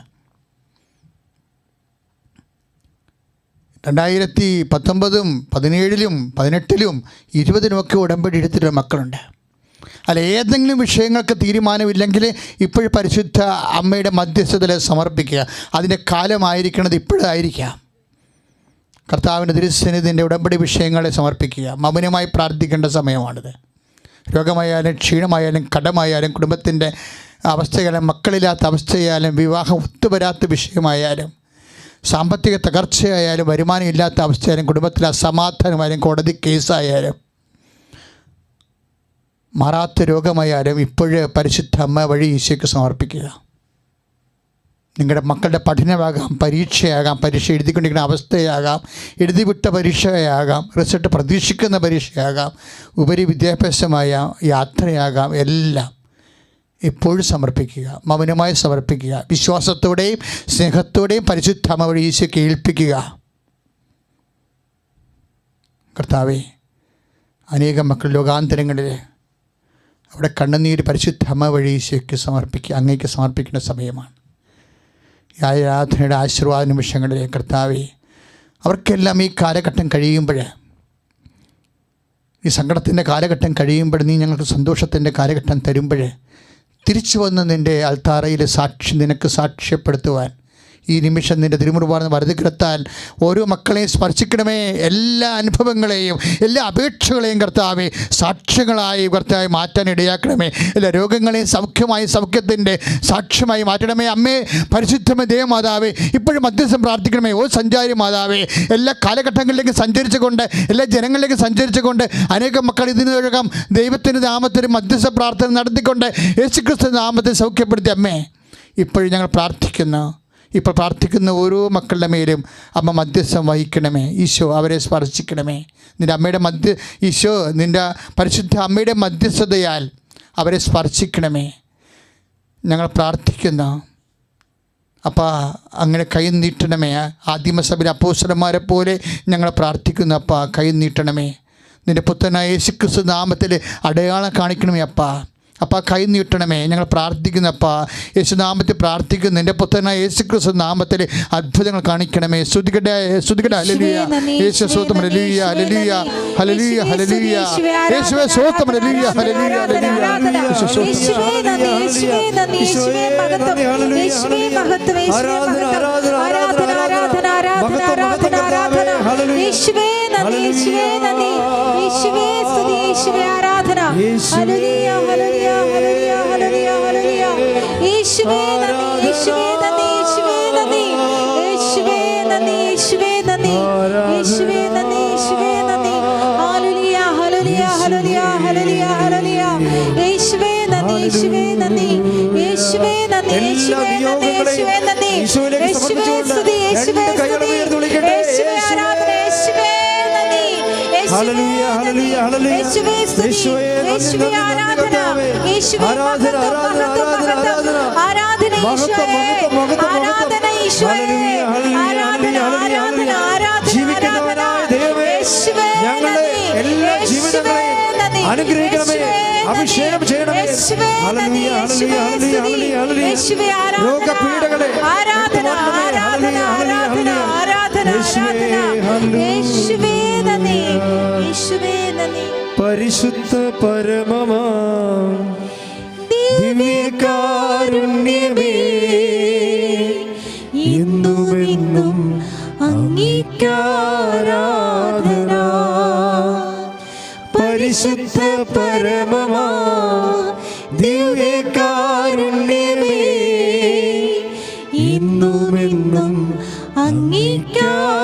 2019, 2017, 2018, 2020 ഉടമ്പടി എടുത്തിട്ടുള്ള മക്കളുണ്ട്. അല്ല, ഏതെങ്കിലും വിഷയങ്ങൾക്ക് തീരുമാനമില്ലെങ്കിൽ ഇപ്പോഴും പരിശുദ്ധ അമ്മയുടെ മധ്യസ്ഥതയിൽ സമർപ്പിക്കുക. അതിൻ്റെ കാലമായിരിക്കണത് ഇപ്പോഴായിരിക്കാം. കർത്താവിൻ്റെ തിരുസന്നിധിൻ്റെ ഉടമ്പടി വിഷയങ്ങളെ സമർപ്പിക്കുക. മൗനമായി പ്രാർത്ഥിക്കേണ്ട സമയമാണിത്. രോഗമായാലും ക്ഷീണമായാലും കടമായാലും കുടുംബത്തിൻ്റെ അവസ്ഥയായാലും മക്കളില്ലാത്ത അവസ്ഥയായാലും വിവാഹം ഒത്തുവരാത്ത വിഷയമായാലും സാമ്പത്തിക തകർച്ചയായാലും വരുമാനം ഇല്ലാത്ത അവസ്ഥയായാലും കുടുംബത്തിലെ അസമാധാനമായാലും കോടതി കേസായാലും മാറാത്ത രോഗമായാലും ഇപ്പോഴേ പരിശുദ്ധ അമ്മ വഴി ഈശോയ്ക്ക് സമർപ്പിക്കുക. നിങ്ങളുടെ മക്കളുടെ പഠനമാകാം, പരീക്ഷയാകാം, പരീക്ഷ എഴുതിക്കൊണ്ടിരിക്കുന്ന അവസ്ഥയാകാം, എഴുതിവിട്ട പരീക്ഷയാകാം, റിസൾട്ട് പ്രതീക്ഷിക്കുന്ന പരീക്ഷയാകാം, ഉപരി വിദ്യാഭ്യാസമായ യാത്രയാകാം, എല്ലാം എപ്പോഴും സമർപ്പിക്കുക. മൗനമായി സമർപ്പിക്കുക. വിശ്വാസത്തോടെയും സ്നേഹത്തോടെയും പരിശുദ്ധ അമ്മ വഴി ഈശോയ്ക്ക് ഏൽപ്പിക്കുക. കർത്താവേ, അനേകം മക്കൾ ലോകാന്തരങ്ങളിൽ അവിടെ കണ്ണുനീര് പരിശുദ്ധ അമ്മ വഴി ഈശോയ്ക്ക് സമർപ്പിക്കുക. അങ്ങേക്ക് സമർപ്പിക്കേണ്ട സമയമാണ്. ഈ ആരാധനയുടെ ആശീർവാദ നിമിഷങ്ങളിലെ കർത്താവേ, അവർക്കെല്ലാം ഈ കാലഘട്ടം കഴിയുമ്പോൾ, ഈ സങ്കടത്തിൻ്റെ കാലഘട്ടം കഴിയുമ്പോൾ, നീ ഞങ്ങൾക്ക് സന്തോഷത്തിൻ്റെ കാലഘട്ടം തരുമ്പോൾ തിരിച്ചു വന്ന് നിൻ്റെ അൾത്താറയിൽ നിനക്ക് സാക്ഷ്യപ്പെടുത്തുവാൻ ഈ നിമിഷം നിൻ്റെ തിരുമുറുപാടുന്ന വരതുകിടത്താൽ ഓരോ മക്കളെയും സ്പർശിക്കണമേ. എല്ലാ അനുഭവങ്ങളെയും എല്ലാ അപേക്ഷകളെയും കർത്താവെ സാക്ഷ്യങ്ങളായി കർത്താവെ മാറ്റാൻ ഇടയാക്കണമേ. എല്ലാ രോഗങ്ങളെയും സൗഖ്യത്തിൻ്റെ സാക്ഷ്യമായി മാറ്റണമേ. അമ്മേ, പരിശുദ്ധമേ ദേവമാതാവേ, ഇപ്പോഴും മധ്യസ്ഥം പ്രാർത്ഥിക്കണമേ. ഓ സഞ്ചാരി മാതാവേ, എല്ലാ കാലഘട്ടങ്ങളിലേക്ക് സഞ്ചരിച്ചുകൊണ്ട്, എല്ലാ ജനങ്ങളിലേക്ക് സഞ്ചരിച്ചുകൊണ്ട് അനേകം മക്കൾ ഇതിനകം ദൈവത്തിൻ്റെ നാമത്തിൽ മധ്യസ്ഥ പ്രാർത്ഥന നടത്തിക്കൊണ്ട് യേശുക്രിസ്തു നാമത്തിൽ സൗഖ്യപ്പെടുത്തി. അമ്മേ, ഇപ്പോഴും ഞങ്ങൾ ഇപ്പോൾ പ്രാർത്ഥിക്കുന്ന ഓരോ മക്കളുടെ മേലും അമ്മ മധ്യസ്ഥം വഹിക്കണമേ. ഈശോ അവരെ സ്പർശിക്കണമേ. നിൻ്റെ അമ്മയുടെ ഈശോ നിൻ്റെ പരിശുദ്ധ അമ്മയുടെ മധ്യസ്ഥതയാൽ അവരെ സ്പർശിക്കണമേ. ഞങ്ങൾ പ്രാർത്ഥിക്കുന്ന അപ്പം അങ്ങനെ കൈ നീട്ടണമേ. ആദിമസഭയിലെ അപ്പോസ്തലന്മാരെ പോലെ ഞങ്ങൾ പ്രാർത്ഥിക്കുന്നു. അപ്പം കൈ നീട്ടണമേ. നിൻ്റെ പുത്രനായ യേശുക്രിസ്തു നാമത്തിൽ അടയാളം കാണിക്കണമേ. അപ്പം അപ്പ കൈ നീട്ടണമേ. ഞങ്ങൾ പ്രാർത്ഥിക്കുന്നപ്പാ, യേശുനാമത്തിൽ പ്രാർത്ഥിക്കുന്നു. എൻ്റെ പുത്രനായ യേശുക്രിസ്തു നാമത്തിൽ അത്ഭുതങ്ങൾ കാണിക്കണമേ. സ്തുതിക്കട്ടെ സ്തുതിക്കട്ടെ. ഹല്ലേലൂയ. യേശുവേ സ്തോത്രം. ഹല്ലേലൂയ ഹല്ലേലൂയ ഹല്ലേലൂയ ഹല്ലേലൂയ. യേശുവേ സ്തോത്രം. ഹല്ലേലൂയ ഹല്ലേലൂയ ഹല്ലേലൂയ. യേശുവേ നന്ദി, യേശുവേ നന്ദി, യേശുവേ മഹത്വം, യേശുവേ മഹത്വം, യേശുവേ മഹത്വം. ആരാധന ആരാധന ആരാധന ആരാധന ആരാധന. യേശുവേ നന്ദി, യേശുവേ നന്ദി, യേശുവേ സ്തുതി, യേശുവേ ആരാധന. ഹല്ലേലൂയ ഹല്ലേലൂയ ഹല്ലേലൂയ ഹല്ലേലൂയ ഹല്ലേലൂയ. യേശുവേ നന്ദി, യേശുവേ നന്ദി, യേശുവേ നന്ദി, യേശുവേ നന്ദി, യേശുവേ നന്ദി, യേശുവേ നന്ദി, യേശുവേ നന്ദി. ഹല്ലേലൂയ ഹല്ലേലൂയ ഹല്ലേലൂയ ഹല്ലേലൂയ ഹല്ലേലൂയ. യേശുവേ നന്ദി, യേശുവേ നന്ദി, യേശുവേ നന്ദി, യേശുവേ നന്ദി, യേശുവേ നന്ദി, യേശുവേ സ്തുതി, യേശുവേ സ്തുതി, യേശുവേ ആരാധന, യേശുവേ നന്ദി, ഹല്ലേലൂയ ഹല്ലേലൂയ ഹല്ലേലൂയ. യേശുവേ സ്തുതി, യേശുവേ ആരാധന, യേശുവേ മഹത്വം, മഹത്വം, മഹത്വം. ആരാധന ഈശോയെ, ആരാധന ഈശോയെ, ആരാധന ആരാധന ആരാധന ആരാധന. യേശുവേ നന്ദി, യേശുവേ നന്ദി, അനുഗ്രഹിക്കണമേ, അഭിഷേകം ചെയ്യണമേ. ഹല്ലേലൂയ ഹല്ലേലൂയ ഹല്ലേലൂയ ഹല്ലേലൂയ. രോഗപീഠകളെ ആരാധന ആരാധന ആരാധന ആരാധന ആരാധന. യേശുവേ നന്ദി, യേശുവേ നന്ദി. പരിശുദ്ധ പരമമാ ദിവ്യകാരുണ്യമേ, എന്നുമെന്നും അങ്ങേക്കാരാധന. പരിശുദ്ധ പരമമാ ദിവ്യകാരുണ്യമേ, എന്നുമെന്നും അങ്ങേക്കാരാധന.